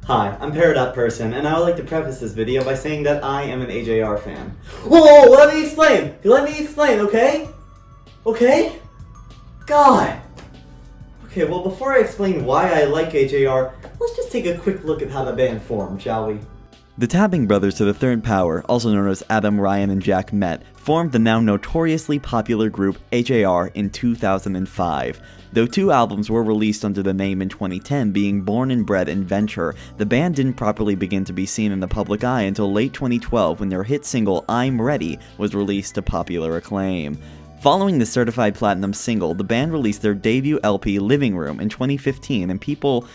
Hi, I'm Peridot Person, and I would like to preface this video by saying that I am an AJR fan. Whoa, let me explain! Let me explain, okay? Okay? God! Okay, well before I explain why I like AJR, let's just take a quick look at how the band formed, shall we? The Tapping brothers to the Third Power, also known as Adam, Ryan, and Jack Met, formed the now notoriously popular group AJR in 2005. Though 2 albums were released under the name in 2010, being Born and Bred and Venture, the band didn't properly begin to be seen in the public eye until late 2012 when their hit single I'm Ready was released to popular acclaim. Following the certified platinum single, the band released their debut LP Living Room in 2015, and people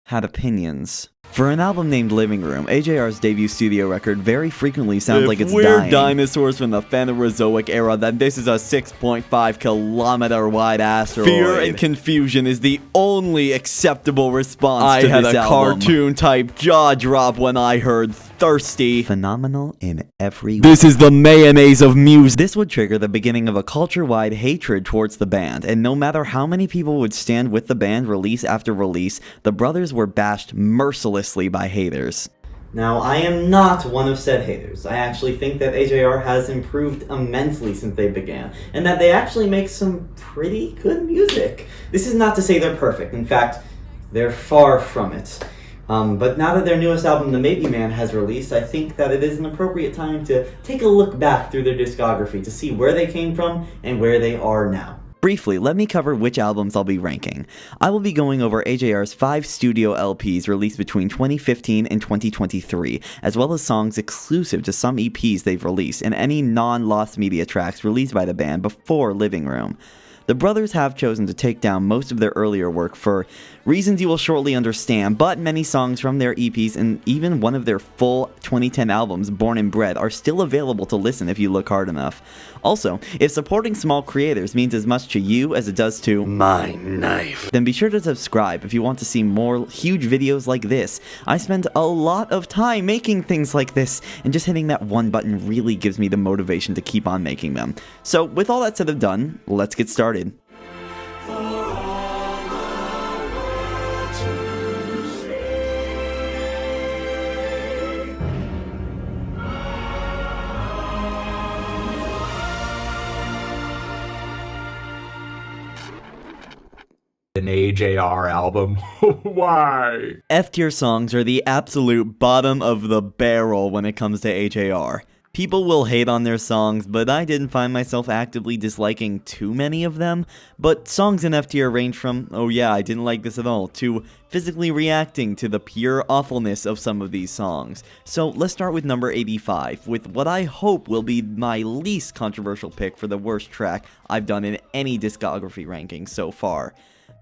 had opinions. For an album named Living Room, AJR's debut studio record very frequently sounds like it's dying. If we're dinosaurs from the Phanerozoic era, then this is a 6.5 kilometer wide asteroid. Fear and confusion is the only acceptable response to this album. I had a cartoon-type jaw drop when I heard thirsty. Phenomenal in every way. This is the mayonnaise of music. This would trigger the beginning of a culture-wide hatred towards the band, and no matter how many people would stand with the band release after release, the brothers were bashed mercilessly by haters. Now, I am not one of said haters. I actually think that AJR has improved immensely since they began, and that they actually make some pretty good music. This is not to say they're perfect. In fact, they're far from it. But now that their newest album, The Maybe Man, has released, I think that it is an appropriate time to take a look back through their discography to see where they came from and where they are now. Briefly, let me cover which albums I'll be ranking. I will be going over AJR's 5 studio LPs released between 2015 and 2023, as well as songs exclusive to some EPs they've released, and any non-lost media tracks released by the band before Living Room. The brothers have chosen to take down most of their earlier work for reasons you will shortly understand, but many songs from their EPs and even one of their full 2010 albums, Born and Bred, are still available to listen if you look hard enough. Also, if supporting small creators means as much to you as it does to my knife, then be sure to subscribe if you want to see more huge videos like this. I spend a lot of time making things like this, and just hitting that one button really gives me the motivation to keep on making them. So with all that said and done, let's get started. An AJR album. Why? F-tier songs are the absolute bottom of the barrel when it comes to AJR. People will hate on their songs, but I didn't find myself actively disliking too many of them. But songs in F-tier range from, oh yeah, I didn't like this at all, to physically reacting to the pure awfulness of some of these songs. So let's start with number 85, with what I hope will be my least controversial pick for the worst track I've done in any discography ranking so far.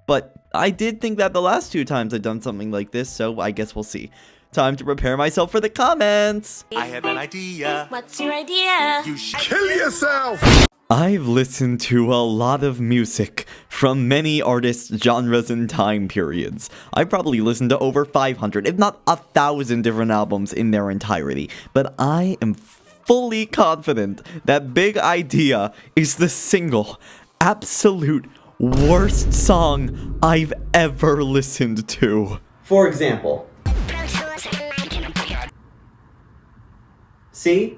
But I did think that the last 2 times I've done something like this, so I guess we'll see. Time to prepare myself for the comments! I have an idea. What's your idea? You should Kill yourself! I've listened to a lot of music from many artists, genres, and time periods. I probably listened to over 500, if not 1,000 different albums in their entirety, but I am fully confident that Big Idea is the single, absolute worst song I've ever listened to. For example, see?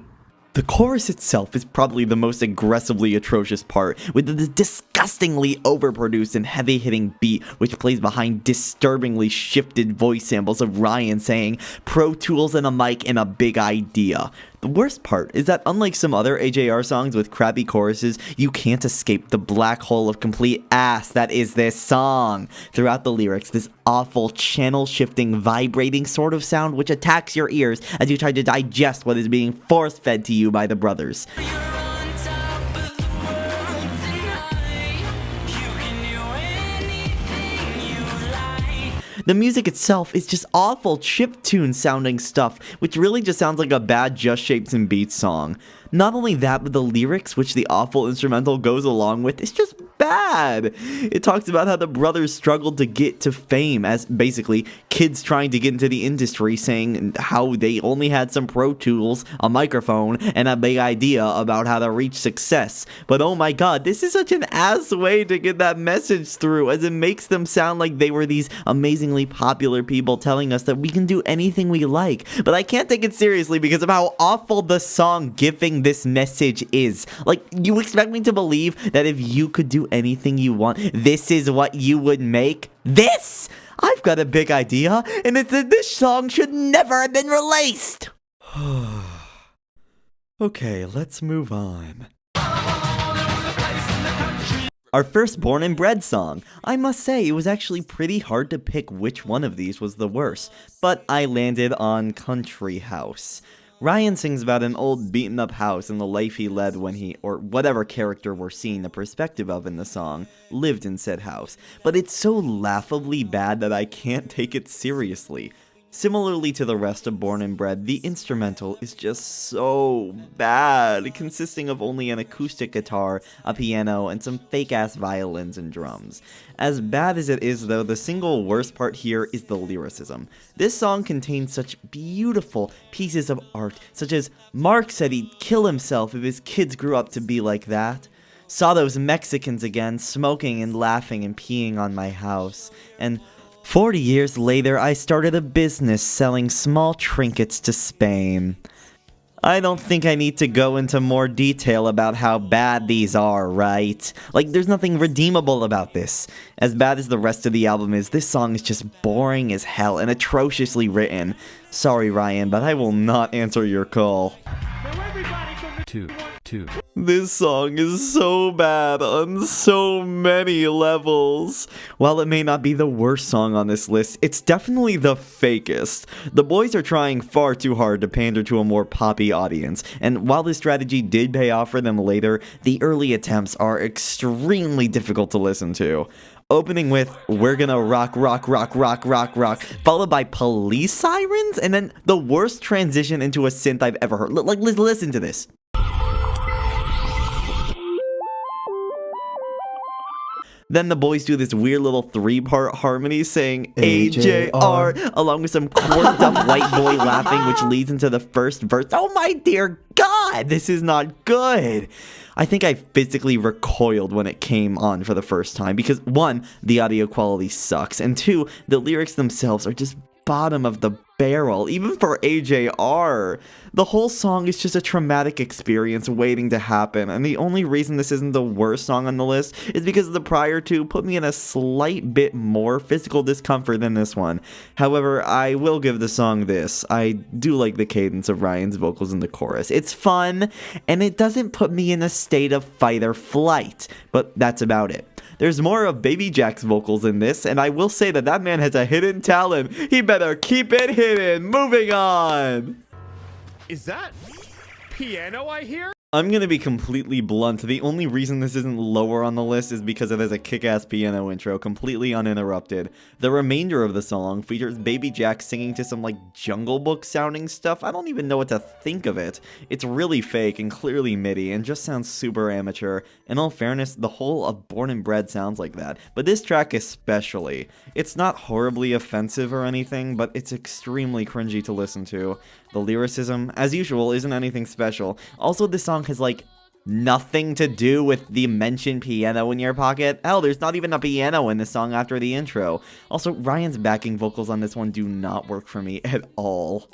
The chorus itself is probably the most aggressively atrocious part, with the disgustingly overproduced and heavy-hitting beat which plays behind disturbingly shifted voice samples of Ryan saying Pro Tools and a mic and a big idea. The worst part is that unlike some other AJR songs with crappy choruses, you can't escape the black hole of complete ass that is this song. Throughout the lyrics, this awful channel-shifting, vibrating sort of sound which attacks your ears as you try to digest what is being force-fed to you by the brothers. The music itself is just awful chiptune sounding stuff, which really just sounds like a bad Just Shapes and Beats song. Not only that, but the lyrics, which the awful instrumental goes along with, is just bad. It talks about how the brothers struggled to get to fame as basically kids trying to get into the industry, saying how they only had some Pro Tools, a microphone, and a big idea about how to reach success. But oh my god, this is such an ass way to get that message through, as it makes them sound like they were these amazingly popular people telling us that we can do anything we like. But I can't take it seriously because of how awful the song giving this message is. Like, you expect me to believe that if you could do anything you want, this is what you would make? This? I've got a big idea, and it's that this song should never have been released! Okay, let's move on. Our first Born and Bred song. I must say, it was actually pretty hard to pick which one of these was the worst, but I landed on Country House. Ryan sings about an old beaten up house and the life he led when he, or whatever character we're seeing the perspective of in the song, lived in said house, but it's so laughably bad that I can't take it seriously. Similarly to the rest of Born and Bred, the instrumental is just so bad, consisting of only an acoustic guitar, a piano, and some fake-ass violins and drums. As bad as it is though, the single worst part here is the lyricism. This song contains such beautiful pieces of art, such as, Mark said he'd kill himself if his kids grew up to be like that. Saw those Mexicans again, smoking and laughing and peeing on my house. And 40 years later, I started a business selling small trinkets to Spain. I don't think I need to go into more detail about how bad these are, right? Like, there's nothing redeemable about this. As bad as the rest of the album is, this song is just boring as hell and atrociously written. Sorry, Ryan, but I will not answer your call. Two. This song is so bad on so many levels. While it may not be the worst song on this list, it's definitely the fakest. The boys are trying far too hard to pander to a more poppy audience, and while this strategy did pay off for them later, the early attempts are extremely difficult to listen to. Opening with, we're gonna rock, rock, rock, rock, rock, rock, followed by police sirens, and then the worst transition into a synth I've ever heard. Like, listen to this. Then the boys do this weird little three-part harmony saying AJR, along with some quirked up white boy laughing, which leads into the first verse. Oh my dear God, this is not good. I think I physically recoiled when it came on for the first time because 1, the audio quality sucks, and 2, the lyrics themselves are just bottom of the barrel, even for AJR. The whole song is just a traumatic experience waiting to happen, and the only reason this isn't the worst song on the list is because the prior two put me in a slight bit more physical discomfort than this one. However, I will give the song this. I do like the cadence of Ryan's vocals in the chorus. It's fun, and it doesn't put me in a state of fight or flight, but that's about it. There's more of Baby Jack's vocals in this, and I will say that that man has a hidden talent. He better keep it hidden. Moving on. Is that piano I hear? I'm gonna be completely blunt. The only reason this isn't lower on the list is because it has a kick-ass piano intro, completely uninterrupted. The remainder of the song features Baby Jack singing to some like Jungle Book sounding stuff. I don't even know what to think of it. It's really fake and clearly MIDI and just sounds super amateur. In all fairness, the whole of Born and Bred sounds like that, but this track especially. It's not horribly offensive or anything, but it's extremely cringy to listen to. The lyricism, as usual, isn't anything special. Also, this song has, like, nothing to do with the mentioned piano in your pocket. Hell, there's not even a piano in this song after the intro. Also, Ryan's backing vocals on this one do not work for me at all.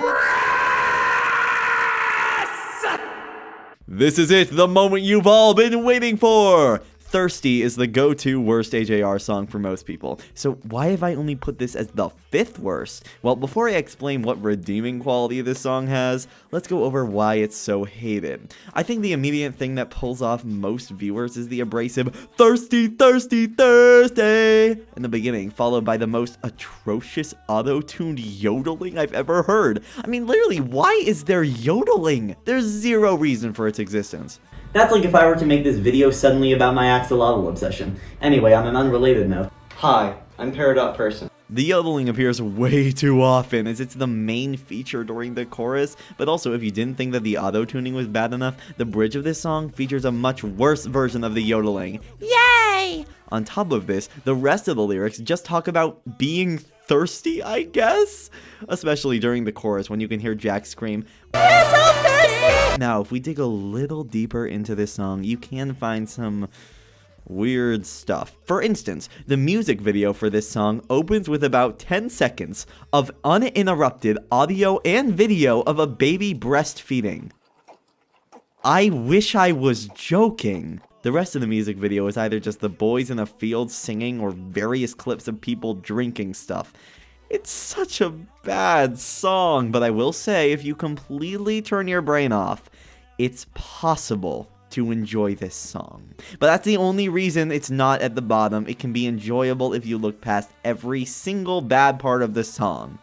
This is it, the moment you've all been waiting for! Thirsty is the go-to worst AJR song for most people. So why have I only put this as the 5th worst? Well, before I explain what redeeming quality this song has, let's go over why it's so hated. I think the immediate thing that pulls off most viewers is the abrasive thirsty, thirsty, thirsty in the beginning, followed by the most atrocious auto-tuned yodeling I've ever heard. I mean, literally, why is there yodeling? There's zero reason for its existence. That's like if I were to make this video suddenly about my axolotl obsession. Anyway, on an unrelated note. Hi, I'm Peridot Person. The yodeling appears way too often, as it's the main feature during the chorus, but also if you didn't think that the auto-tuning was bad enough, the bridge of this song features a much worse version of the yodeling. Yay! Yay! On top of this, the rest of the lyrics just talk about being thirsty, I guess? Especially during the chorus when you can hear Jack scream, "We're so thirsty!" Now, if we dig a little deeper into this song, you can find some weird stuff. For instance, the music video for this song opens with about 10 seconds of uninterrupted audio and video of a baby breastfeeding. I wish I was joking. The rest of the music video is either just the boys in a field singing or various clips of people drinking stuff. It's such a bad song, but I will say, if you completely turn your brain off, it's possible to enjoy this song. But that's the only reason it's not at the bottom. It can be enjoyable if you look past every single bad part of the song.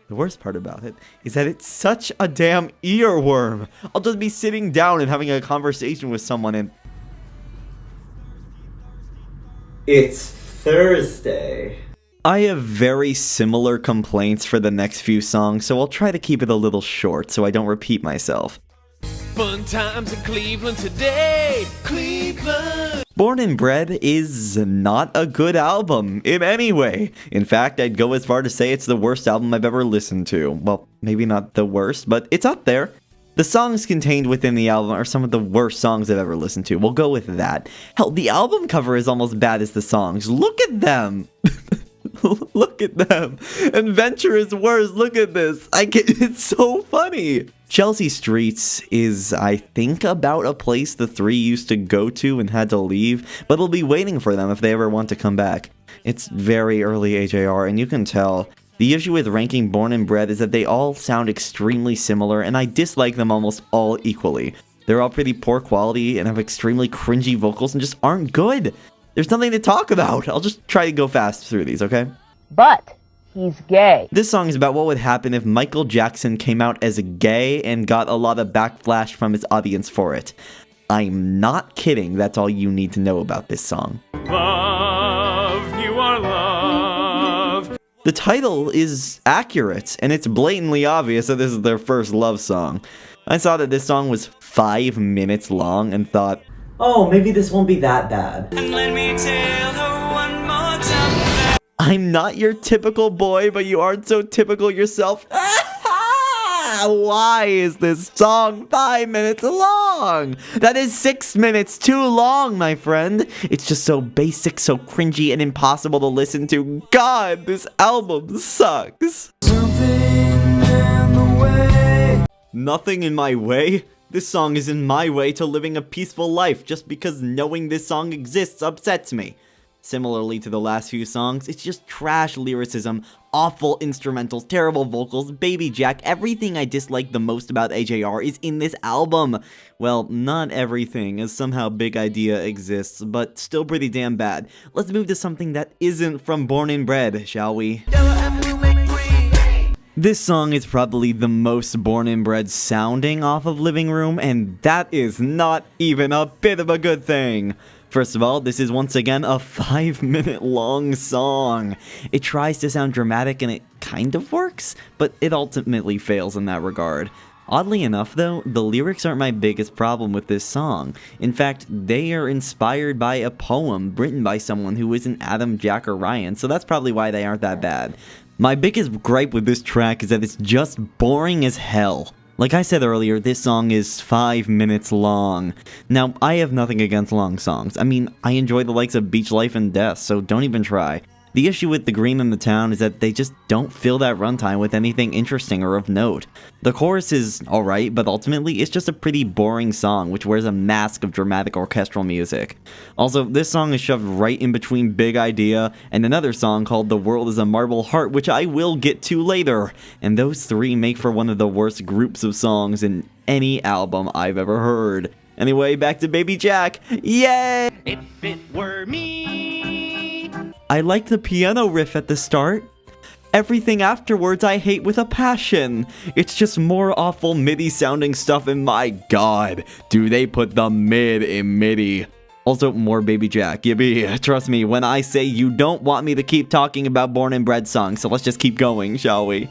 The worst part about it is that it's such a damn earworm. I'll just be sitting down and having a conversation with someone and It's Thursday. I have very similar complaints for the next few songs, so I'll try to keep it a little short so I don't repeat myself. Fun times in Cleveland today, Cleveland. Born and Bred is not a good album in any way. In fact, I'd go as far to say it's the worst album I've ever listened to. Well, maybe not the worst, but it's up there. The songs contained within the album are some of the worst songs I've ever listened to. We'll go with that. Hell, the album cover is almost bad as the songs. Look at them! Look at them! Adventure is worse, look at this! It's so funny! Chelsea Streets is, I think, about a place the three used to go to and had to leave, but it'll be waiting for them if they ever want to come back. It's very early AJR, and you can tell. The issue with ranking Born and Bred is that they all sound extremely similar, and I dislike them almost all equally. They're all pretty poor quality and have extremely cringy vocals and just aren't good. There's nothing to talk about. I'll just try to go fast through these, okay? But he's gay. This song is about what would happen if Michael Jackson came out as gay and got a lot of backlash from his audience for it. I'm not kidding, that's all you need to know about this song. Love, you are love. The title is accurate, and it's blatantly obvious that this is their first love song. I saw that this song was 5 minutes long and thought, Oh, maybe this won't be that bad. And let me tell her one more time. I'm not your typical boy, but you aren't so typical yourself. Why is this song 5 minutes long? That is 6 minutes too long, my friend. It's just so basic, so cringy, and impossible to listen to. God, this album sucks. Nothing in my way? This song is in my way to living a peaceful life just because knowing this song exists upsets me. Similarly to the last few songs, it's just trash lyricism, awful instrumentals, terrible vocals, Baby Jack. Everything I dislike the most about AJR is in this album. Well, not everything, as somehow Big Idea exists, but still pretty damn bad. Let's move to something that isn't from Born and Bred, shall we? This song is probably the most Born and Bred sounding off of Living Room, and that is not even a bit of a good thing. First of all, this is once again a 5-minute long song. It tries to sound dramatic and it kind of works, but it ultimately fails in that regard. Oddly enough though, the lyrics aren't my biggest problem with this song. In fact, they are inspired by a poem written by someone who isn't Adam, Jack, or Ryan, so that's probably why they aren't that bad. My biggest gripe with this track is that it's just boring as hell. Like I said earlier, this song is 5 minutes long. Now, I have nothing against long songs. I mean, I enjoy the likes of Beach Life and Death, so don't even try. The issue with The Green and the Town is that they just don't fill that runtime with anything interesting or of note. The chorus is alright, but ultimately it's just a pretty boring song which wears a mask of dramatic orchestral music. Also, this song is shoved right in between Big Idea and another song called The World is a Marble Heart, which I will get to later, and those three make for one of the worst groups of songs in any album I've ever heard. Anyway, back to Baby Jack. Yay! If it were me. I like the piano riff at the start. Everything afterwards I hate with a passion. It's just more awful MIDI sounding stuff, and my god, do they put the mid in MIDI. Also, more Baby Jack, yippee. Trust me when I say you don't want me to keep talking about Born and Bred songs, so let's just keep going, shall we?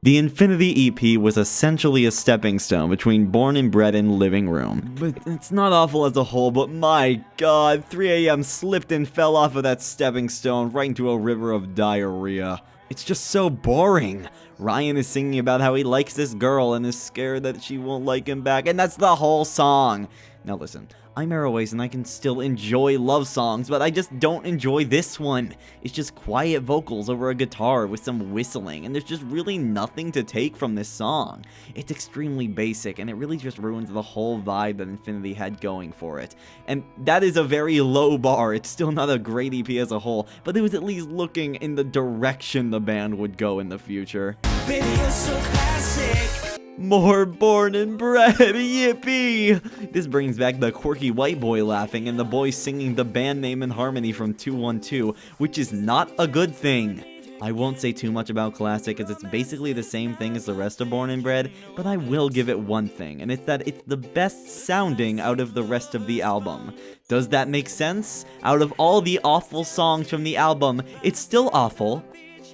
The Infinity EP was essentially a stepping stone between Born and Bred and Living Room. But it's not awful as a whole, but my god, 3 AM slipped and fell off of that stepping stone right into a river of diarrhea. It's just so boring. Ryan is singing about how he likes this girl and is scared that she won't like him back, and that's the whole song. Now listen, I'm Airways and I can still enjoy love songs, but I just don't enjoy this one. It's just quiet vocals over a guitar with some whistling, and there's just really nothing to take from this song. It's extremely basic, and it really just ruins the whole vibe that Infinity had going for it. And that is a very low bar. It's still not a great EP as a whole, but it was at least looking in the direction the band would go in the future. Baby, you're so classic. More Born and Bred, yippee! This brings back the quirky white boy laughing and the boy singing the band name in harmony from 212, which is not a good thing. I won't say too much about Classic as it's basically the same thing as the rest of Born and Bred, but I will give it one thing, and it's that it's the best sounding out of the rest of the album. Does that make sense? Out of all the awful songs from the album, it's still awful,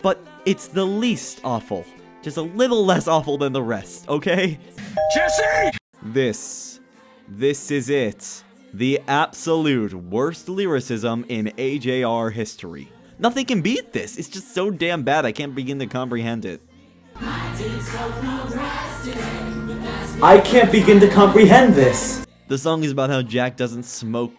but it's the least awful. Just a little less awful than the rest, okay? Jesse! This is it. The absolute worst lyricism in AJR history. Nothing can beat this. It's just so damn bad I can't begin to comprehend it. I can't begin to comprehend this. The song is about how Jack doesn't smoke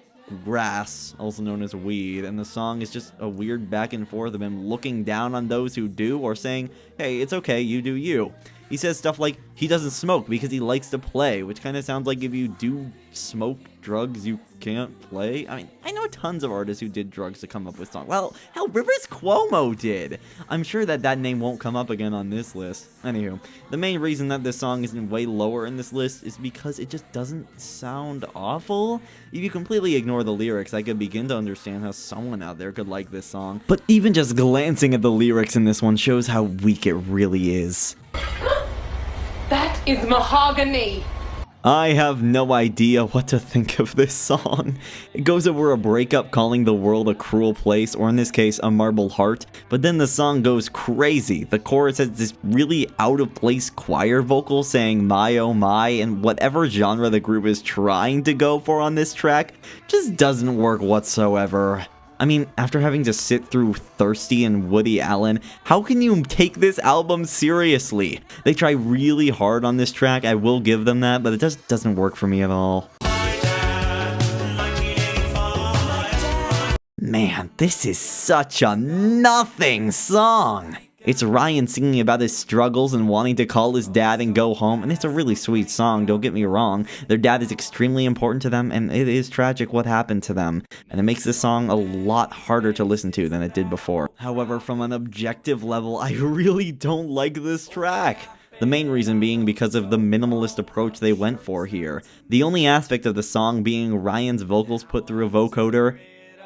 grass, also known as weed, and the song is just a weird back and forth of him looking down on those who do or saying, hey, it's okay, you do you. He says stuff like he doesn't smoke because he likes to play, which kind of sounds like if you do smoke drugs, you can't play. I mean, I know tons of artists who did drugs to come up with songs. Well, hell, Rivers Cuomo did. I'm sure that name won't come up again on this list. Anywho, the main reason that this song isn't way lower in this list is because it just doesn't sound awful. If you completely ignore the lyrics, I could begin to understand how someone out there could like this song. But even just glancing at the lyrics in this one shows how weak it really is. That is mahogany. I have no idea what to think of this song. It goes over a breakup calling the world a cruel place, or in this case, a marble heart, but then the song goes crazy. The chorus has this really out-of-place choir vocal saying my oh my, and whatever genre the group is trying to go for on this track just doesn't work whatsoever. I mean, after having to sit through Thirsty and Woody Allen, how can you take this album seriously? They try really hard on this track, I will give them that, but it just doesn't work for me at all. Man, this is such a nothing song! It's Ryan singing about his struggles and wanting to call his dad and go home, and it's a really sweet song, don't get me wrong. Their dad is extremely important to them, and it is tragic what happened to them, and it makes this song a lot harder to listen to than it did before. However, from an objective level, I really don't like this track. The main reason being because of the minimalist approach they went for here. The only aspect of the song being Ryan's vocals put through a vocoder,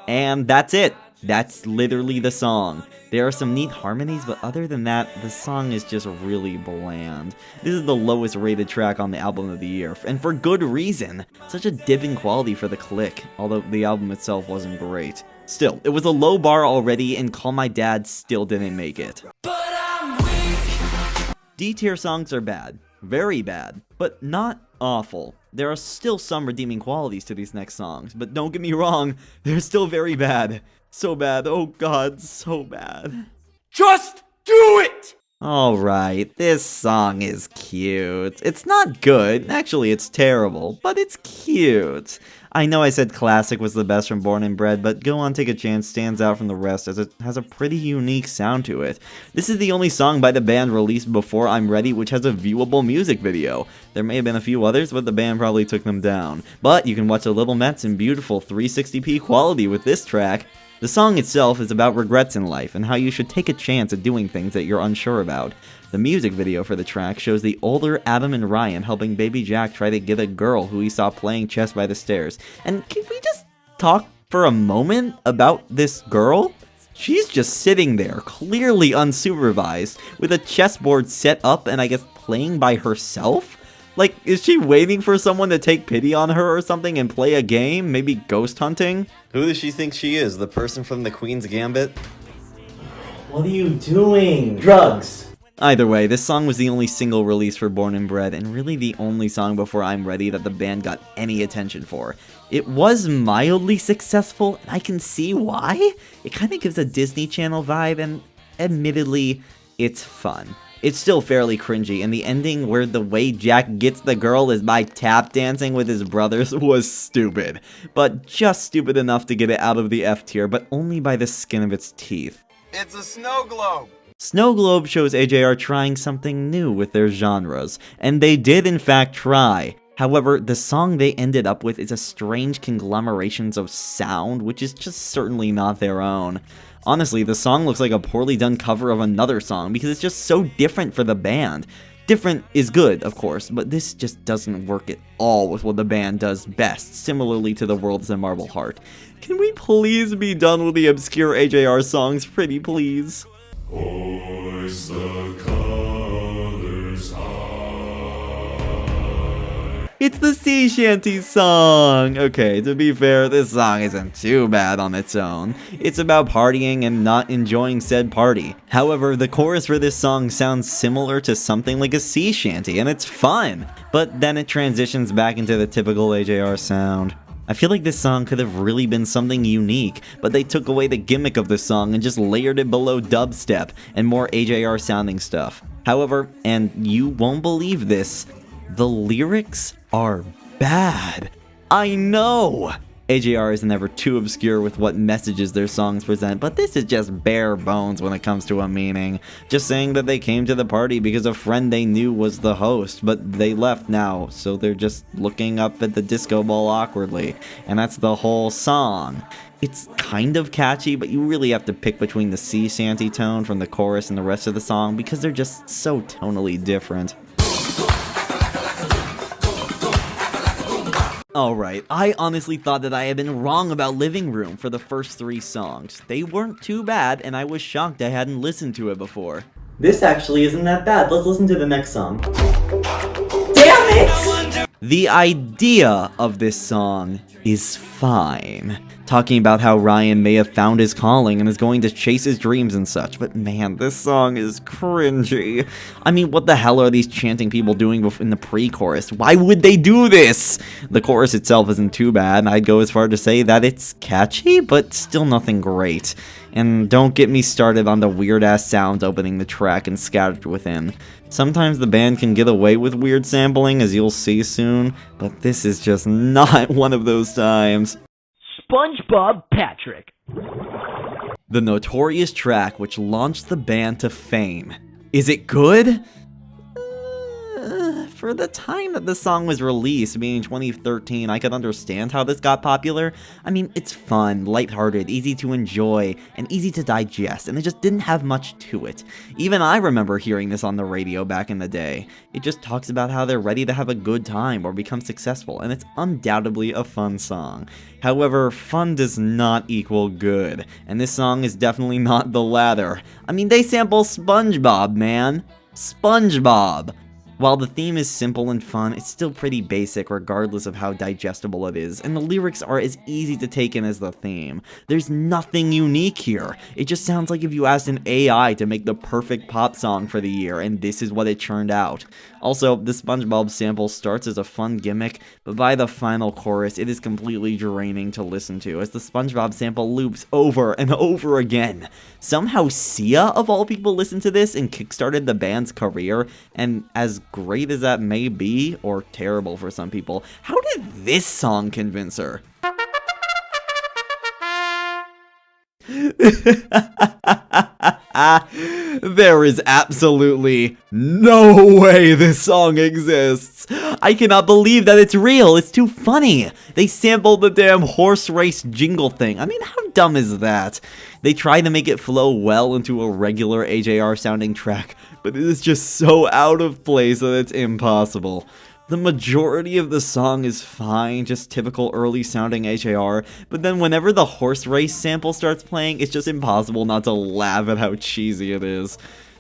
and that's it. That's literally the song. There are some neat harmonies, but other than that, the song is just really bland. This is the lowest rated track on the album of the year, and for good reason. Such a dip in quality for the Click, although the album itself wasn't great. Still, it was a low bar already, and Call My Dad still didn't make it. But I'm weak. D-tier songs are bad. Very bad. But not awful. There are still some redeeming qualities to these next songs, but don't get me wrong, they're still very bad. So bad, oh god, so bad. Just do it! Alright, this song is cute. It's not good, actually it's terrible, but it's cute. I know I said Classic was the best from Born and Bred, but Go On Take a Chance stands out from the rest as it has a pretty unique sound to it. This is the only song by the band released before I'm Ready which has a viewable music video. There may have been a few others, but the band probably took them down. But you can watch the Little Mets in beautiful 360p quality with this track. The song itself is about regrets in life and how you should take a chance at doing things that you're unsure about. The music video for the track shows the older Adam and Ryan helping baby Jack try to get a girl who he saw playing chess by the stairs. And can we just talk for a moment about this girl? She's just sitting there, clearly unsupervised, with a chessboard set up and I guess playing by herself? Like, is she waiting for someone to take pity on her or something and play a game? Maybe ghost hunting? Who does she think she is? The person from the Queen's Gambit? What are you doing? Drugs. Either way, this song was the only single release for Born and Bred, and really the only song before I'm Ready that the band got any attention for. It was mildly successful, and I can see why. It kind of gives a Disney Channel vibe, and admittedly, it's fun. It's still fairly cringy, and the ending where the way Jack gets the girl is by tap dancing with his brothers was stupid. But just stupid enough to get it out of the F tier, but only by the skin of its teeth. It's a snow globe! Snow Globe shows AJR trying something new with their genres, and they did in fact try. However, the song they ended up with is a strange conglomeration of sound, which is just certainly not their own. Honestly, the song looks like a poorly done cover of another song because it's just so different for the band. Different is good, of course, but this just doesn't work at all with what the band does best, similarly to The World is a Marble Heart. Can we please be done with the obscure AJR songs, pretty please? Hoist the colors high. It's the sea shanty song! Okay, to be fair, this song isn't too bad on its own. It's about partying and not enjoying said party. However, the chorus for this song sounds similar to something like a sea shanty, and it's fun. But then it transitions back into the typical AJR sound. I feel like this song could have really been something unique, but they took away the gimmick of the song and just layered it below dubstep and more AJR sounding stuff. However, and you won't believe this, the lyrics are bad. I know! AJR is never too obscure with what messages their songs present, but this is just bare bones when it comes to a meaning. Just saying that they came to the party because a friend they knew was the host, but they left now, so they're just looking up at the disco ball awkwardly. And that's the whole song. It's kind of catchy, but you really have to pick between the sea shanty tone from the chorus and the rest of the song because they're just so tonally different. Alright, I honestly thought that I had been wrong about Living Room for the first 3 songs. They weren't too bad, and I was shocked I hadn't listened to it before. This actually isn't that bad. Let's listen to the next song. Damn it! The idea of this song is fine. Talking about how Ryan may have found his calling and is going to chase his dreams and such, but man, this song is cringy. I mean, what the hell are these chanting people doing in the pre-chorus? Why would they do this? The chorus itself isn't too bad, I'd go as far to say that it's catchy, but still nothing great. And don't get me started on the weird-ass sounds opening the track and scattered within. Sometimes the band can get away with weird sampling, as you'll see soon, but this is just not one of those times. SpongeBob Patrick. The notorious track which launched the band to fame. Is it good? For the time that the song was released, being 2013, I could understand how this got popular. I mean, it's fun, lighthearted, easy to enjoy, and easy to digest, and it just didn't have much to it. Even I remember hearing this on the radio back in the day. It just talks about how they're ready to have a good time or become successful, and it's undoubtedly a fun song. However, fun does not equal good, and this song is definitely not the latter. I mean, they sample SpongeBob, man. SpongeBob! While the theme is simple and fun, it's still pretty basic regardless of how digestible it is, and the lyrics are as easy to take in as the theme. There's nothing unique here. It just sounds like if you asked an AI to make the perfect pop song for the year, and this is what it churned out. Also, the SpongeBob sample starts as a fun gimmick, but by the final chorus, it is completely draining to listen to, as the SpongeBob sample loops over and over again. Somehow Sia, of all people, listened to this and kickstarted the band's career, and as great as that may be, or terrible for some people, how did this song convince her? There is absolutely no way this song exists. I cannot believe that it's real. It's too funny. They sampled the damn horse race jingle thing. I mean, how dumb is that? They tried to make it flow well into a regular AJR sounding track, but it is just so out of place that it's impossible. The majority of the song is fine, just typical early sounding AJR, but then whenever the horse race sample starts playing, it's just impossible not to laugh at how cheesy it is.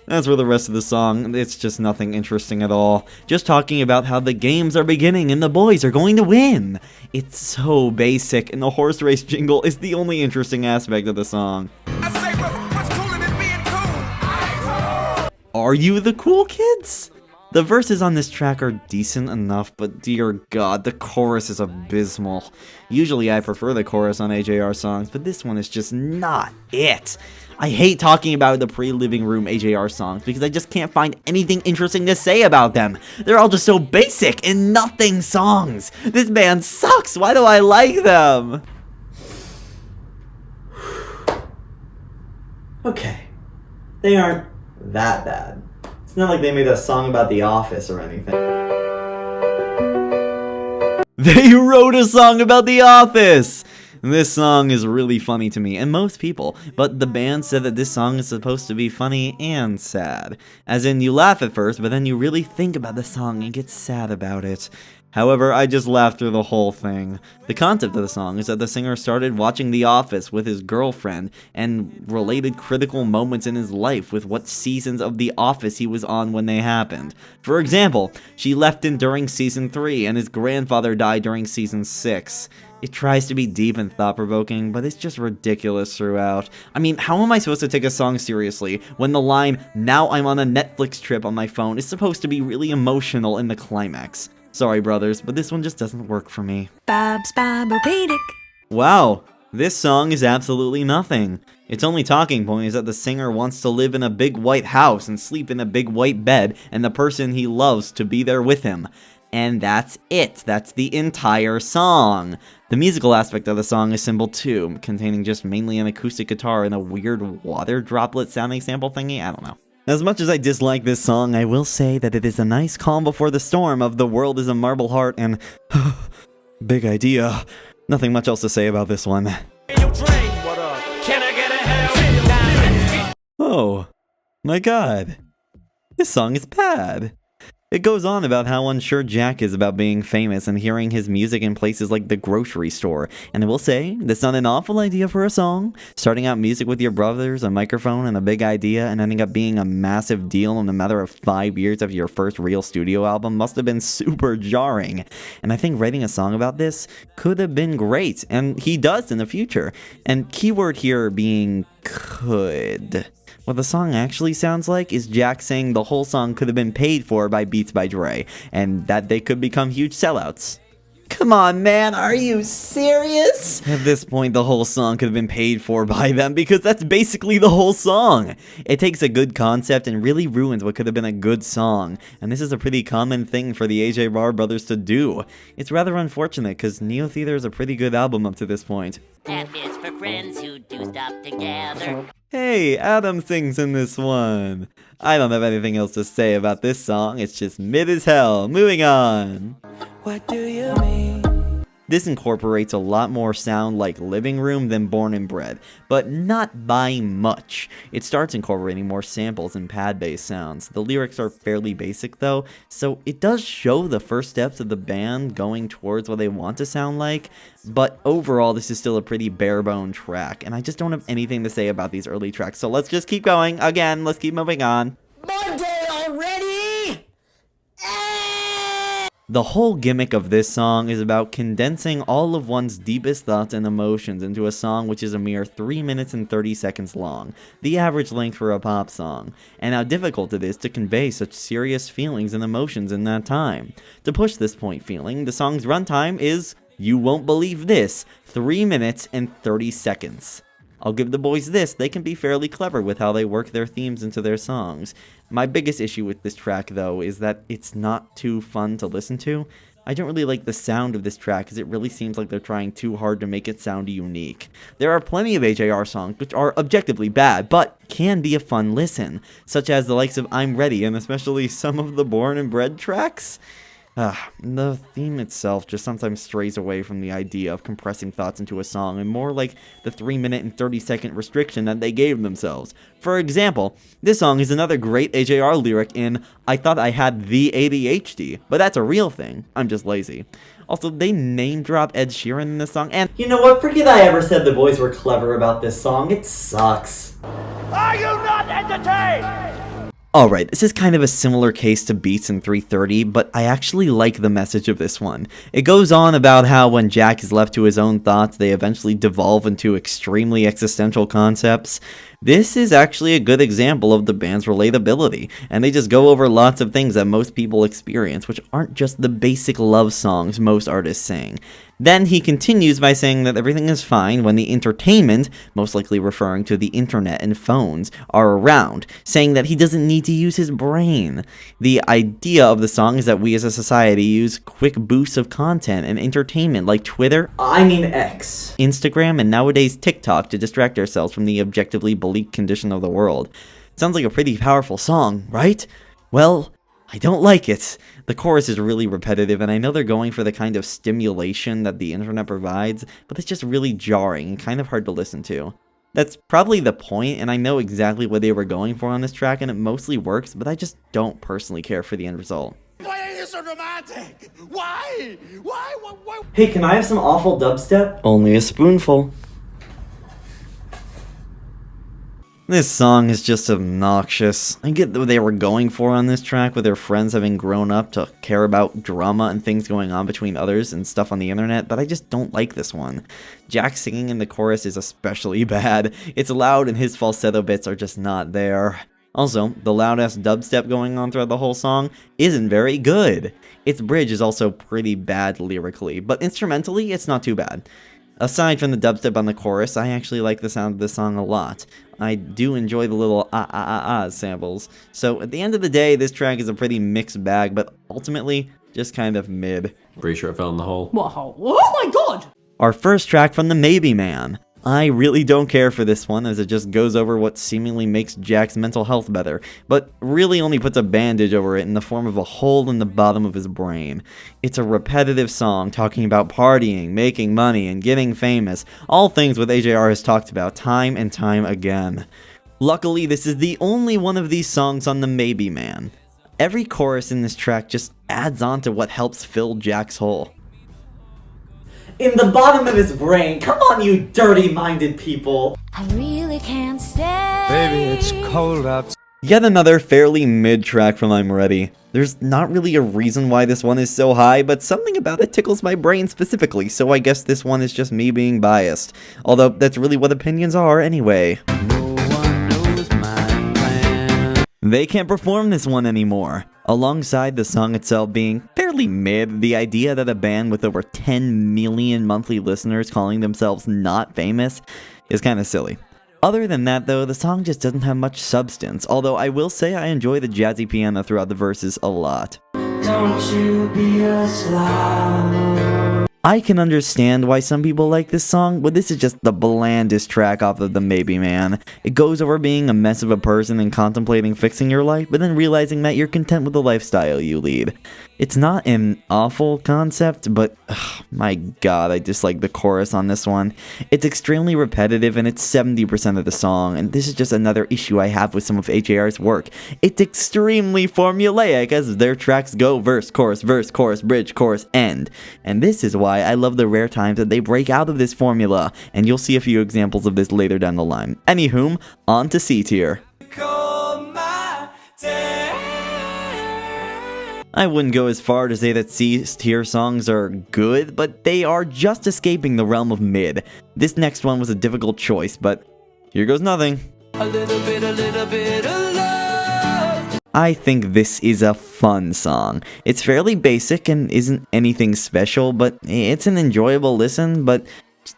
As for the rest of the song, it's just nothing interesting at all. Just talking about how the games are beginning and the boys are going to win. It's so basic, and the horse race jingle is the only interesting aspect of the song. Are you the cool kids? The verses on this track are decent enough, but dear god, the chorus is abysmal. Usually I prefer the chorus on AJR songs, but this one is just not it. I hate talking about the pre-living room AJR songs because I just can't find anything interesting to say about them. They're all just so basic and nothing songs. This band sucks, why do I like them? Okay, they aren't that bad. It's not like they made a song about The Office or anything. They wrote a song about The Office! This song is really funny to me and most people, but the band said that this song is supposed to be funny and sad. As in, you laugh at first, but then you really think about the song and get sad about it. However, I just laughed through the whole thing. The concept of the song is that the singer started watching The Office with his girlfriend and related critical moments in his life with what seasons of The Office he was on when they happened. For example, she left him during season 3 and his grandfather died during season 6. It tries to be deep and thought-provoking, but it's just ridiculous throughout. I mean, how am I supposed to take a song seriously when the line, "Now I'm on a Netflix trip on my phone," is supposed to be really emotional in the climax? Sorry, brothers, but this one just doesn't work for me. Bob's Bob-O-Pedic. Wow, this song is absolutely nothing. Its only talking point is that the singer wants to live in a big white house and sleep in a big white bed, and the person he loves to be there with him. And that's it. That's the entire song. The musical aspect of the song is simple too, containing just mainly an acoustic guitar and a weird water droplet sounding sample thingy. I don't know. As much as I dislike this song, I will say that it is a nice calm before the storm of "The World is a Marble Heart" and Big Idea. Nothing much else to say about this one. Oh, my god. This song is bad. It goes on about how unsure Jack is about being famous and hearing his music in places like the grocery store. And I will say, that's not an awful idea for a song. Starting out music with your brothers, a microphone, and a big idea, and ending up being a massive deal in a matter of 5 years after your first real studio album must have been super jarring. And I think writing a song about this could have been great, and he does in the future. And keyword here being could. What the song actually sounds like is Jack saying the whole song could have been paid for by Beats by Dre, and that they could become huge sellouts. Come on, man, are you serious? At this point, the whole song could have been paid for by them, because that's basically the whole song. It takes a good concept and really ruins what could have been a good song, and this is a pretty common thing for the AJR brothers to do. It's rather unfortunate, because Neo Theater is a pretty good album up to this point. F is for friends who do stuff together. Hey, Adam sings in this one. I don't have anything else to say about this song, it's just mid as hell. Moving on. What do you mean? This incorporates a lot more sound like Living Room than Born and Bred, but not by much. It starts incorporating more samples and pad-based sounds. The lyrics are fairly basic though, so it does show the first steps of the band going towards what they want to sound like, but overall this is still a pretty bare-bone track, and I just don't have anything to say about these early tracks, so let's just keep going. Again, let's keep moving on. Monday already? The whole gimmick of this song is about condensing all of one's deepest thoughts and emotions into a song which is a mere 3 minutes and 30 seconds long, the average length for a pop song, and how difficult it is to convey such serious feelings and emotions in that time. To push this point feeling, the song's runtime is, you won't believe this, 3 minutes and 30 seconds. I'll give the boys this, they can be fairly clever with how they work their themes into their songs. My biggest issue with this track though is that it's not too fun to listen to. I don't really like the sound of this track because it really seems like they're trying too hard to make it sound unique. There are plenty of AJR songs which are objectively bad, but can be a fun listen, such as the likes of I'm Ready and especially some of the Born and Bred tracks. The theme itself just sometimes strays away from the idea of compressing thoughts into a song and more like the 3 minute and 30 second restriction that they gave themselves. For example, this song is another great AJR lyric in I thought I had the ADHD, but that's a real thing, I'm just lazy. Also, they name drop Ed Sheeran in this song, and You know what? Forget I ever said the boys were clever about this song. It sucks. Are you not entertained? alright, this is kind of a similar case to Beats in 330, but I actually like the message of this one. It goes on about how when Jack is left to his own thoughts, they eventually devolve into extremely existential concepts. This is actually a good example of the band's relatability, and they just go over lots of things that most people experience, which aren't just the basic love songs most artists sing. Then he continues by saying that everything is fine when the entertainment, most likely referring to the internet and phones, are around, saying that he doesn't need to use his brain. The idea of the song is that we as a society use quick boosts of content and entertainment like Twitter, X, Instagram, and nowadays TikTok to distract ourselves from the objectively bleak condition of the world. Sounds like a pretty powerful song, right? Well, I don't like it. The chorus is really repetitive, and I know they're going for the kind of stimulation that the internet provides, but it's just really jarring and kind of hard to listen to. That's probably the point, and I know exactly what they were going for on this track, and it mostly works, but I just don't personally care for the end result. Why are you so dramatic? Why? Why? Hey, can I have some awful dubstep? Only a spoonful. This song is just obnoxious. I get what they were going for on this track with their friends having grown up to care about drama and things going on between others and stuff on the internet, but I just don't like this one. Jack singing in the chorus is especially bad. It's loud and his falsetto bits are just not there. Also, the loud-ass dubstep going on throughout the whole song isn't very good. Its bridge is also pretty bad lyrically, but instrumentally, it's not too bad. Aside from the dubstep on the chorus, I actually like the sound of this song a lot. I do enjoy the little samples. So at the end of the day, this track is a pretty mixed bag, but ultimately, just kind of mid. Pretty sure I fell in the hole. What hole? Oh my god! Our first track from the Maybe Man. I really don't care for this one, as it just goes over what seemingly makes Jack's mental health better, but really only puts a bandage over it in the form of a hole in the bottom of his brain. It's a repetitive song talking about partying, making money, and getting famous, all things what AJR has talked about time and time again. Luckily, this is the only one of these songs on the Maybe Man. Every chorus in this track just adds on to what helps fill Jack's hole. In the bottom of his brain. Come on, you dirty-minded people. I really can't stay. Baby, it's cold outside. Yet another fairly mid track from I'm Ready. There's not really a reason why this one is so high, but something about it tickles my brain specifically, so I guess this one is just me being biased. Although, that's really what opinions are anyway. They can't perform this one anymore. Alongside the song itself being fairly mid, the idea that a band with over 10 million monthly listeners calling themselves not famous is kind of silly. Other than that though, the song just doesn't have much substance, although I will say I enjoy the jazzy piano throughout the verses a lot. Don't you be a slob. I can understand why some people like this song, but this is just the blandest track off of the Maybe Man. It goes over being a mess of a person and contemplating fixing your life, but then realizing that you're content with the lifestyle you lead. It's not an awful concept, but my god, I dislike the chorus on this one. It's extremely repetitive and it's 70% of the song, and this is just another issue I have with some of AJR's work. It's extremely formulaic as their tracks go verse, chorus, bridge, chorus, end. And this is why I love the rare times that they break out of this formula, and you'll see a few examples of this later down the line. Anywhom, on to C tier. I wouldn't go as far to say that C-tier songs are good, but they are just escaping the realm of mid. This next one was a difficult choice, but here goes nothing. A little bit of love. I think this is a fun song. It's fairly basic and isn't anything special, but it's an enjoyable listen, but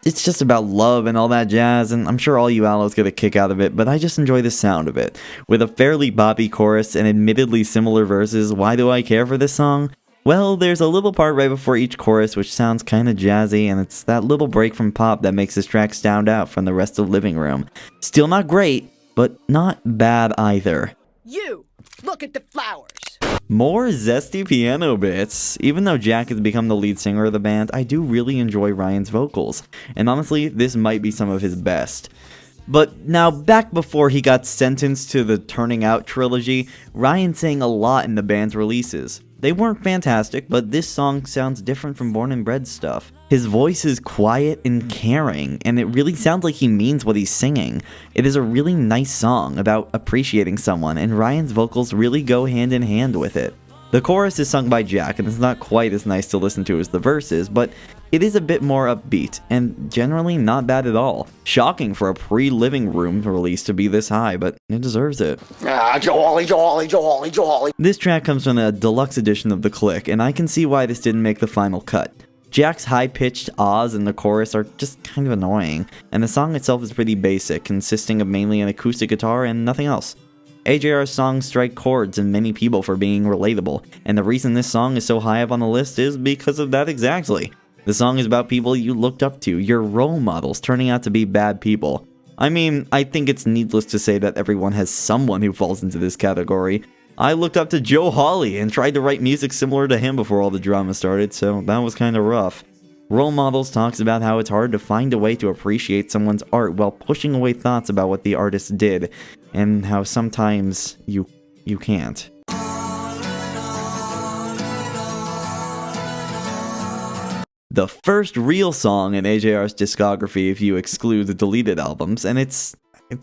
it's just about love and all that jazz, and I'm sure all you aloes get a kick out of it, but I just enjoy the sound of it. With a fairly boppy chorus and admittedly similar verses, why do I care for this song? Well, there's a little part right before each chorus which sounds kinda jazzy, and it's that little break from pop that makes this track stand out from the rest of Living Room. Still not great, but not bad either. You! Look at the flowers! More zesty piano bits. Even though Jack has become the lead singer of the band, I do really enjoy Ryan's vocals, and honestly, this might be some of his best. But now, back before he got sentenced to the Turning Out trilogy, Ryan sang a lot in the band's releases. They weren't fantastic, but this song sounds different from Born and Bred stuff. His voice is quiet and caring, and it really sounds like he means what he's singing. It is a really nice song about appreciating someone, and Ryan's vocals really go hand in hand with it. The chorus is sung by Jack, and it's not quite as nice to listen to as the verses, but It is a bit more upbeat, and generally not bad at all. Shocking for a pre-Living Room release to be this high, but it deserves it. This track comes from the deluxe edition of The Click, and I can see why this didn't make the final cut. Jack's high-pitched ahs in the chorus are just kind of annoying, and the song itself is pretty basic, consisting of mainly an acoustic guitar and nothing else. AJR's songs strike chords in many people for being relatable, and the reason this song is so high up on the list is because of that exactly. The song is about people you looked up to, your role models, turning out to be bad people. I mean, I think it's needless to say that everyone has someone who falls into this category. I looked up to Joe Hawley and tried to write music similar to him before all the drama started, so that was kinda rough. Role Models talks about how it's hard to find a way to appreciate someone's art while pushing away thoughts about what the artist did, and how sometimes you can't. The first real song in AJR's discography if you exclude the deleted albums, and it's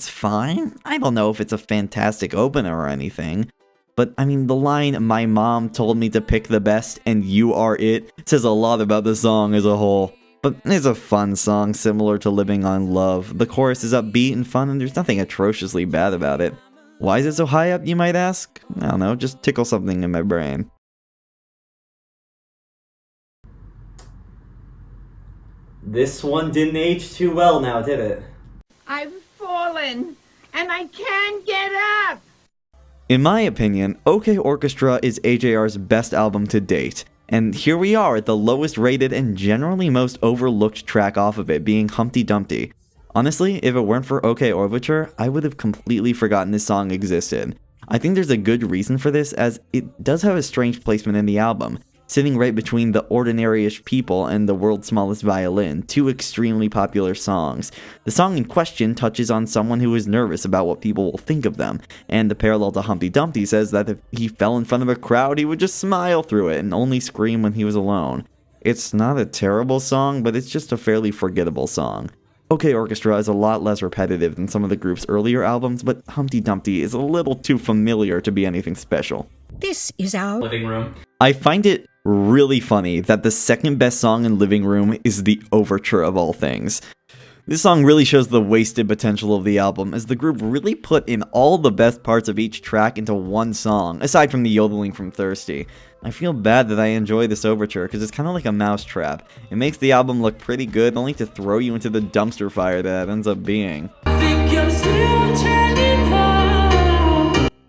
fine. I don't know if it's a fantastic opener or anything, but I mean the line, "My mom told me to pick the best and you are it," says a lot about the song as a whole. But it's a fun song similar to Living on Love. The chorus is upbeat and fun and there's nothing atrociously bad about it. Why is it so high up, you might ask? I don't know, just tickle something in my brain. This one didn't age too well now, did it? I've fallen, and I can't get up. In my opinion, OK Orchestra is AJR's best album to date, and here we are at the lowest rated and generally most overlooked track off of it, being Humpty Dumpty. Honestly, if it weren't for OK Overture, I would have completely forgotten this song existed. I think there's a good reason for this, as it does have a strange placement in the album, sitting right between The Ordinary-ish People and The World's Smallest Violin, two extremely popular songs. The song in question touches on someone who is nervous about what people will think of them, and the parallel to Humpty Dumpty says that if he fell in front of a crowd, he would just smile through it and only scream when he was alone. It's not a terrible song, but it's just a fairly forgettable song. OK Orchestra is a lot less repetitive than some of the group's earlier albums, but Humpty Dumpty is a little too familiar to be anything special. This is our Living room. I find it really funny that the second best song in Living Room is the overture of all things. This song really shows the wasted potential of the album, as the group really put in all the best parts of each track into one song, aside from the yodeling from Thirsty. I feel bad that I enjoy this overture, because it's kind of like a mousetrap. It makes the album look pretty good, only to throw you into the dumpster fire that it ends up being.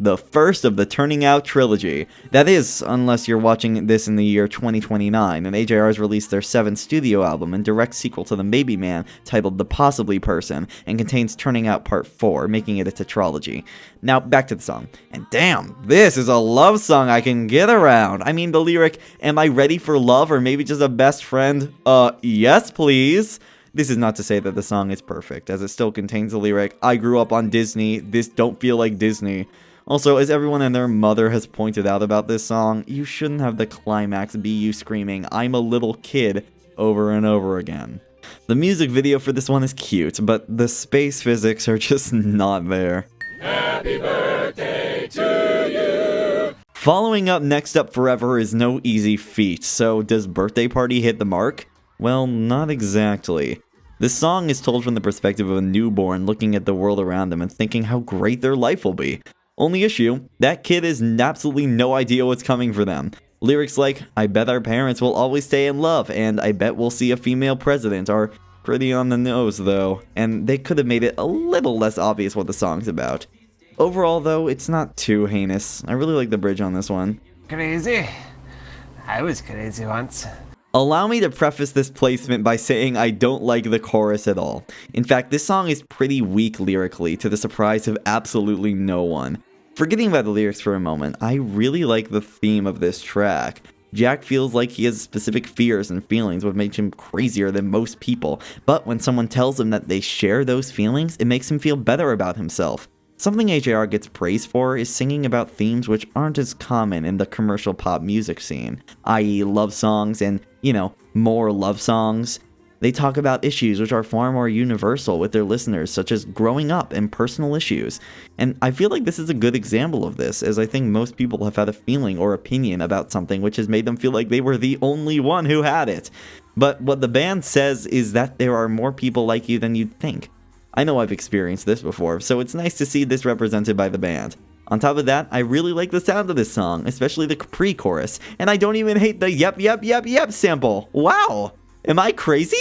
The first of the Turning Out trilogy. That is, unless you're watching this in the year 2029, and AJR has released their 7th studio album and direct sequel to The Maybe Man, titled The Possibly Person, and contains Turning Out Part 4, making it a tetralogy. Now, back to the song. And damn, this is a love song I can get around. I mean, the lyric, "Am I ready for love or maybe just a best friend? Yes please." This is not to say that the song is perfect, as it still contains the lyric, "I grew up on Disney, this don't feel like Disney." Also, as everyone and their mother has pointed out about this song, you shouldn't have the climax be you screaming, "I'm a little kid," over and over again. The music video for this one is cute, but the space physics are just not there. Happy birthday to you! Following up Next Up Forever is no easy feat, so does Birthday Party hit the mark? Well, not exactly. This song is told from the perspective of a newborn looking at the world around them and thinking how great their life will be. Only issue, that kid has absolutely no idea what's coming for them. Lyrics like, "I bet our parents will always stay in love," and "I bet we'll see a female president" are pretty on the nose though, and they could have made it a little less obvious what the song's about. Overall though, it's not too heinous. I really like the bridge on this one. Crazy? I was crazy once. Allow me to preface this placement by saying I don't like the chorus at all. In fact, this song is pretty weak lyrically, to the surprise of absolutely no one. Forgetting about the lyrics for a moment, I really like the theme of this track. Jack feels like he has specific fears and feelings what makes him crazier than most people, but when someone tells him that they share those feelings, it makes him feel better about himself. Something AJR gets praised for is singing about themes which aren't as common in the commercial pop music scene, i.e. love songs and, more love songs. They talk about issues which are far more universal with their listeners, such as growing up and personal issues. And I feel like this is a good example of this, as I think most people have had a feeling or opinion about something which has made them feel like they were the only one who had it. But what the band says is that there are more people like you than you'd think. I know I've experienced this before, so it's nice to see this represented by the band. On top of that, I really like the sound of this song, especially the pre-chorus, and I don't even hate the yep yep yep yep sample. Wow! Am I crazy?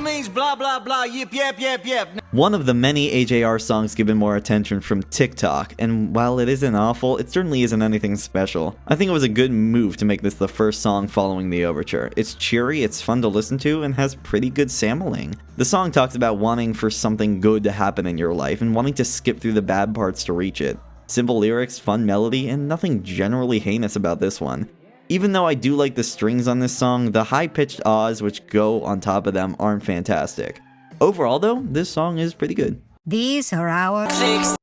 Means blah blah blah, yip yip yip yip. One of the many AJR songs given more attention from TikTok, and while it isn't awful, it certainly isn't anything special. I think it was a good move to make this the first song following the overture. It's cheery, it's fun to listen to, and has pretty good sampling. The song talks about wanting for something good to happen in your life and wanting to skip through the bad parts to reach it. Simple lyrics, fun melody, and nothing generally heinous about this one. Even though I do like the strings on this song, the high-pitched ahs which go on top of them aren't fantastic. Overall though, this song is pretty good. These are our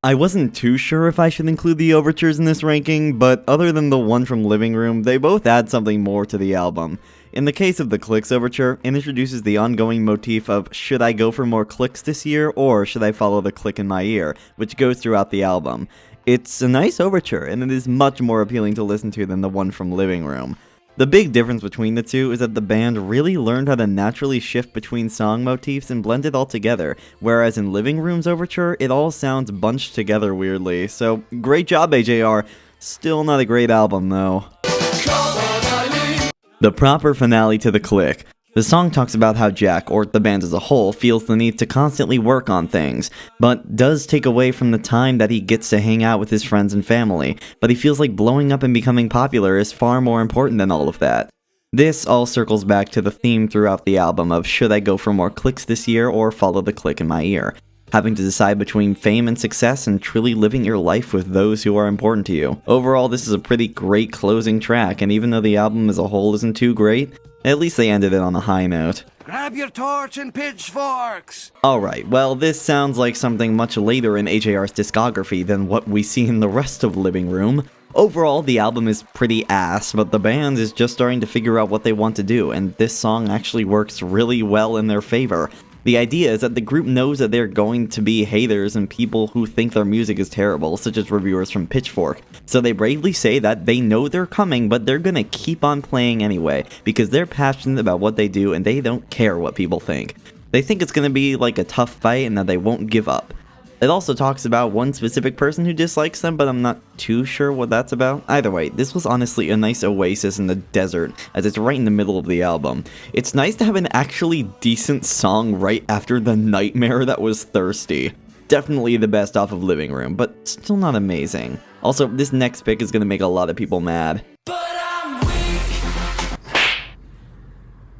I wasn't too sure if I should include the overtures in this ranking, but other than the one from Living Room, they both add something more to the album. In the case of the Clicks overture, it introduces the ongoing motif of should I go for more clicks this year, or should I follow the click in my ear, which goes throughout the album. It's a nice overture, and it is much more appealing to listen to than the one from Living Room. The big difference between the two is that the band really learned how to naturally shift between song motifs and blend it all together, whereas in Living Room's overture, it all sounds bunched together weirdly. So, great job AJR, still not a great album though. The proper finale to the Click. The song talks about how Jack, or the band as a whole, feels the need to constantly work on things, but does take away from the time that he gets to hang out with his friends and family, but he feels like blowing up and becoming popular is far more important than all of that. This all circles back to the theme throughout the album of should I go for more clicks this year or follow the click in my ear, having to decide between fame and success and truly living your life with those who are important to you. Overall, this is a pretty great closing track, and even though the album as a whole isn't too great, at least they ended it on a high note. Grab your torch and pitchforks. Alright, well this sounds like something much later in AJR's discography than what we see in the rest of Living Room. Overall, the album is pretty ass, but the band is just starting to figure out what they want to do, and this song actually works really well in their favor. The idea is that the group knows that they're going to be haters and people who think their music is terrible, such as reviewers from Pitchfork. So they bravely say that they know they're coming, but they're gonna keep on playing anyway, because they're passionate about what they do and they don't care what people think. They think it's gonna be like a tough fight and that they won't give up. It also talks about one specific person who dislikes them, but I'm not too sure what that's about. Either way, this was honestly a nice oasis in the desert, as it's right in the middle of the album. It's nice to have an actually decent song right after the nightmare that was Thirsty. Definitely the best off of Living Room, but still not amazing. Also, this next pick is gonna make a lot of people mad.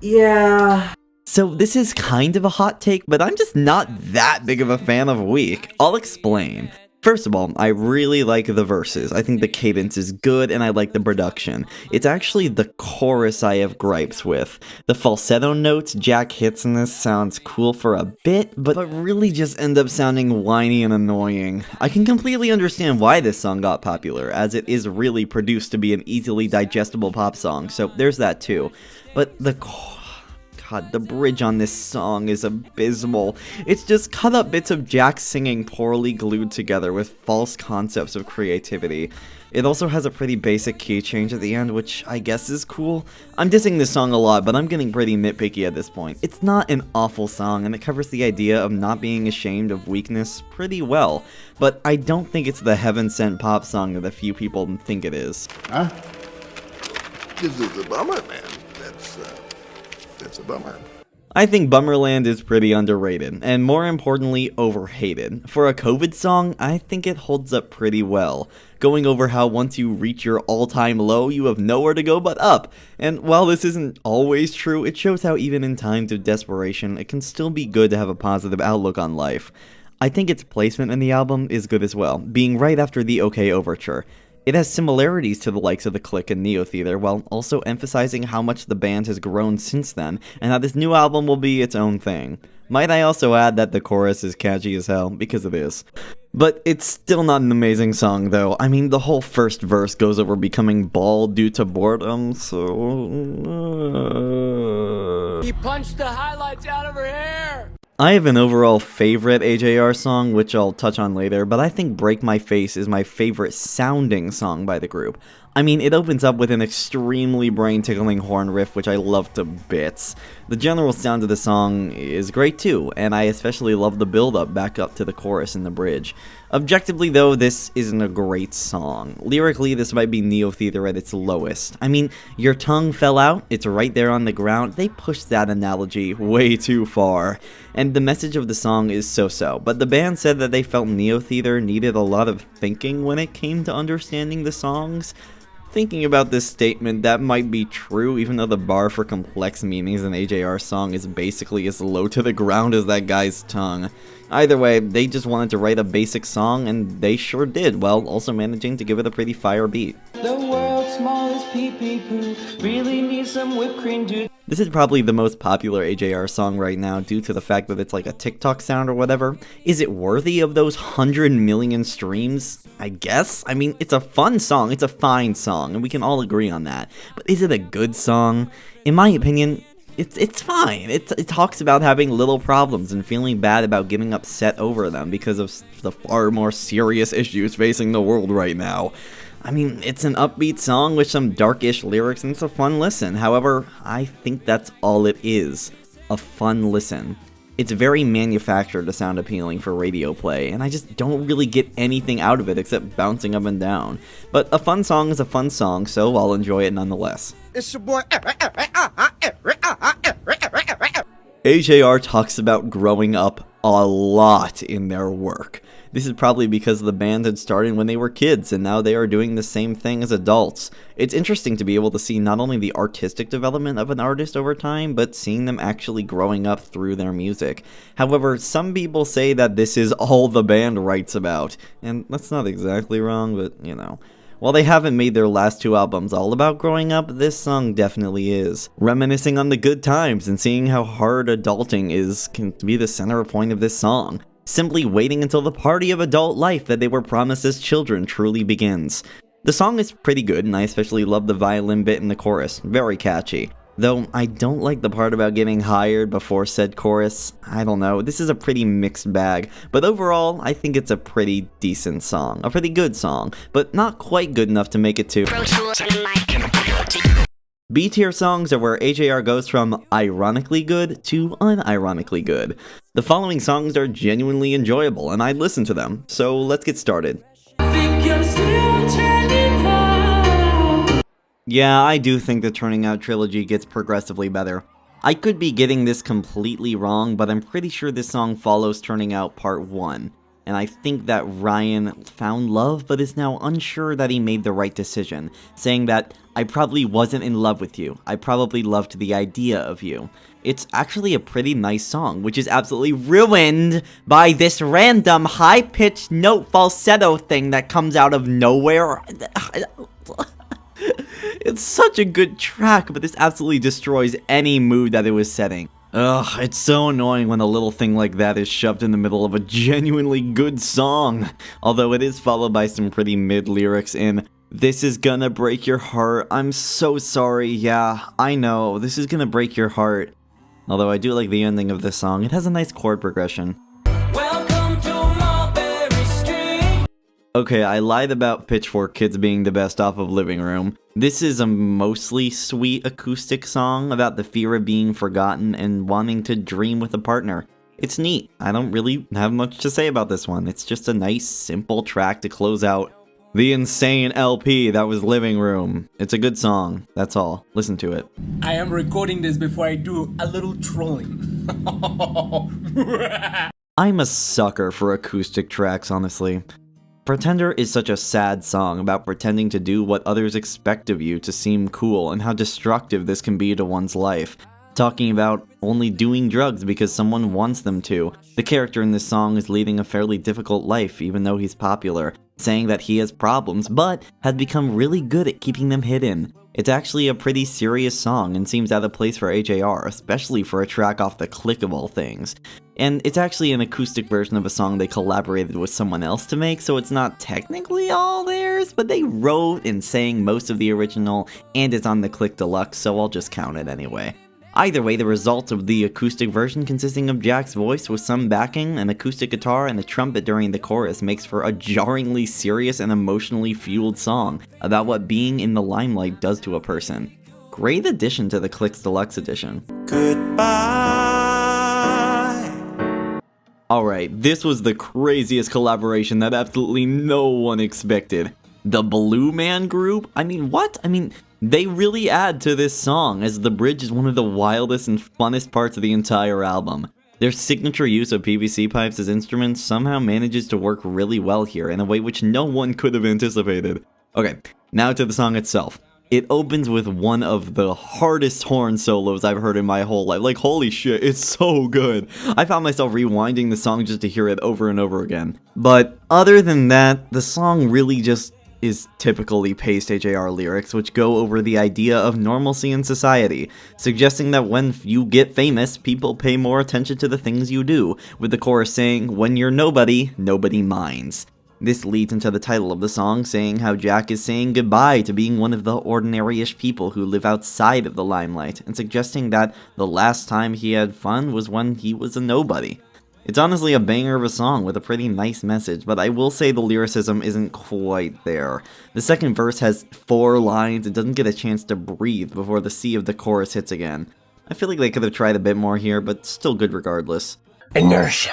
Yeah. So this is kind of a hot take, but I'm just not that big of a fan of Weak. I'll explain. First of all, I really like the verses. I think the cadence is good and I like the production. It's actually the chorus I have gripes with. The falsetto notes Jack hits in this sounds cool for a bit, but really just end up sounding whiny and annoying. I can completely understand why this song got popular, as it is really produced to be an easily digestible pop song, so there's that too. But the God, the bridge on this song is abysmal. It's just cut up bits of Jack singing poorly glued together with false concepts of creativity. It also has a pretty basic key change at the end, which I guess is cool. I'm dissing this song a lot, but I'm getting pretty nitpicky at this point. It's not an awful song, and it covers the idea of not being ashamed of weakness pretty well, but I don't think it's the heaven-sent pop song that a few people think it is. Huh? This is a bummer, man. That's a bummer. I think Bummerland is pretty underrated, and more importantly, overhated. For a COVID song, I think it holds up pretty well, going over how once you reach your all-time low, you have nowhere to go but up. And while this isn't always true, it shows how even in times of desperation, it can still be good to have a positive outlook on life. I think its placement in the album is good as well, being right after the OK Overture. It has similarities to the likes of The Click and Neo Theater, while also emphasizing how much the band has grown since then, and how this new album will be its own thing. Might I also add that the chorus is catchy as hell, because it is. But it's still not an amazing song, though. I mean, the whole first verse goes over becoming bald due to boredom, so... He punched the highlights out of her hair! I have an overall favorite AJR song, which I'll touch on later, but I think Break My Face is my favorite sounding song by the group. I mean, it opens up with an extremely brain-tickling horn riff, which I love to bits. The general sound of the song is great too, and I especially love the build-up back up to the chorus and the bridge. Objectively though, this isn't a great song. Lyrically, this might be Neo Theater at its lowest. I mean, your tongue fell out, it's right there on the ground. They pushed that analogy way too far. And the message of the song is so-so, but the band said that they felt Neo Theater needed a lot of thinking when it came to understanding the songs. Thinking about this statement, that might be true, even though the bar for complex meanings in AJR's song is basically as low to the ground as that guy's tongue. Either way, they just wanted to write a basic song, and they sure did, while also managing to give it a pretty fire beat. The world's smallest pee-pee-poo really needs some whipped cream, dude. This is probably the most popular AJR song right now due to the fact that it's like a TikTok sound or whatever. Is it worthy of those 100 million streams? I guess? I mean, it's a fun song, it's a fine song, and we can all agree on that. But is it a good song? In my opinion, it's fine. It talks about having little problems and feeling bad about getting upset over them because of the far more serious issues facing the world right now. I mean, it's an upbeat song with some darkish lyrics and it's a fun listen. However, I think that's all it is. A fun listen. It's very manufactured to sound appealing for radio play, and I just don't really get anything out of it except bouncing up and down. But a fun song is a fun song, so I'll enjoy it nonetheless. It's your boy. AJR talks about growing up a lot in their work. This is probably because the band had started when they were kids, and now they are doing the same thing as adults. It's interesting to be able to see not only the artistic development of an artist over time, but seeing them actually growing up through their music. However, some people say that this is all the band writes about, and that's not exactly wrong, but you know. While they haven't made their last two albums all about growing up, this song definitely is. Reminiscing on the good times and seeing how hard adulting is can be the center point of this song. Simply waiting until the party of adult life that they were promised as children truly begins. The song is pretty good, and I especially love the violin bit in the chorus, very catchy. Though I don't like the part about getting hired before said chorus. I don't know, this is a pretty mixed bag, but overall I think it's a pretty decent song, a pretty good song, but not quite good enough to make it to B-tier songs are where AJR goes from ironically good to unironically good. The following songs are genuinely enjoyable and I'd listen to them, so let's get started. Yeah, I do think the Turning Out trilogy gets progressively better. I could be getting this completely wrong, but I'm pretty sure this song follows Turning Out Part 1. And I think that Ryan found love, but is now unsure that he made the right decision, saying that, "I probably wasn't in love with you, I probably loved the idea of you." It's actually a pretty nice song, which is absolutely ruined by this random high-pitched note falsetto thing that comes out of nowhere. It's such a good track, but this absolutely destroys any mood that it was setting. Ugh, it's so annoying when a little thing like that is shoved in the middle of a genuinely good song. Although it is followed by some pretty mid lyrics in, "This is gonna break your heart, I'm so sorry, yeah, I know, this is gonna break your heart." Although I do like the ending of this song, it has a nice chord progression. Okay, I lied about Pitchfork Kids being the best off of Living Room. This is a mostly sweet acoustic song about the fear of being forgotten and wanting to dream with a partner. It's neat. I don't really have much to say about this one. It's just a nice, simple track to close out the insane LP that was Living Room. It's a good song. That's all. Listen to it. I am recording this before I do a little trolling. I'm a sucker for acoustic tracks, honestly. Pretender is such a sad song about pretending to do what others expect of you to seem cool and how destructive this can be to one's life. Talking about only doing drugs because someone wants them to. The character in this song is leading a fairly difficult life even though he's popular, saying that he has problems but has become really good at keeping them hidden. It's actually a pretty serious song and seems out of place for AJR, especially for a track off the Click of all things. And it's actually an acoustic version of a song they collaborated with someone else to make, so it's not technically all theirs, but they wrote and sang most of the original, and it's on the Click Deluxe, so I'll just count it anyway. Either way, the result of the acoustic version consisting of Jack's voice with some backing, an acoustic guitar, and a trumpet during the chorus makes for a jarringly serious and emotionally fueled song about what being in the limelight does to a person. Great addition to the Clicks Deluxe edition. Goodbye! Alright, this was the craziest collaboration that absolutely no one expected. The Blue Man Group? I mean, what? They really add to this song, as the bridge is one of the wildest and funnest parts of the entire album. Their signature use of PVC pipes as instruments somehow manages to work really well here in a way which no one could have anticipated. Okay, now to the song itself. It opens with one of the hardest horn solos I've heard in my whole life. Like, holy shit, it's so good. I found myself rewinding the song just to hear it over and over again. But other than that, the song really just is typically paced AJR lyrics which go over the idea of normalcy in society, suggesting that when you get famous, people pay more attention to the things you do, with the chorus saying, "When you're nobody, nobody minds." This leads into the title of the song, saying how Jack is saying goodbye to being one of the ordinary-ish people who live outside of the limelight, and suggesting that the last time he had fun was when he was a nobody. It's honestly a banger of a song with a pretty nice message, but I will say the lyricism isn't quite there. The second verse has 4 lines and doesn't get a chance to breathe before the C of the chorus hits again. I feel like they could have tried a bit more here, but still good regardless. Inertia.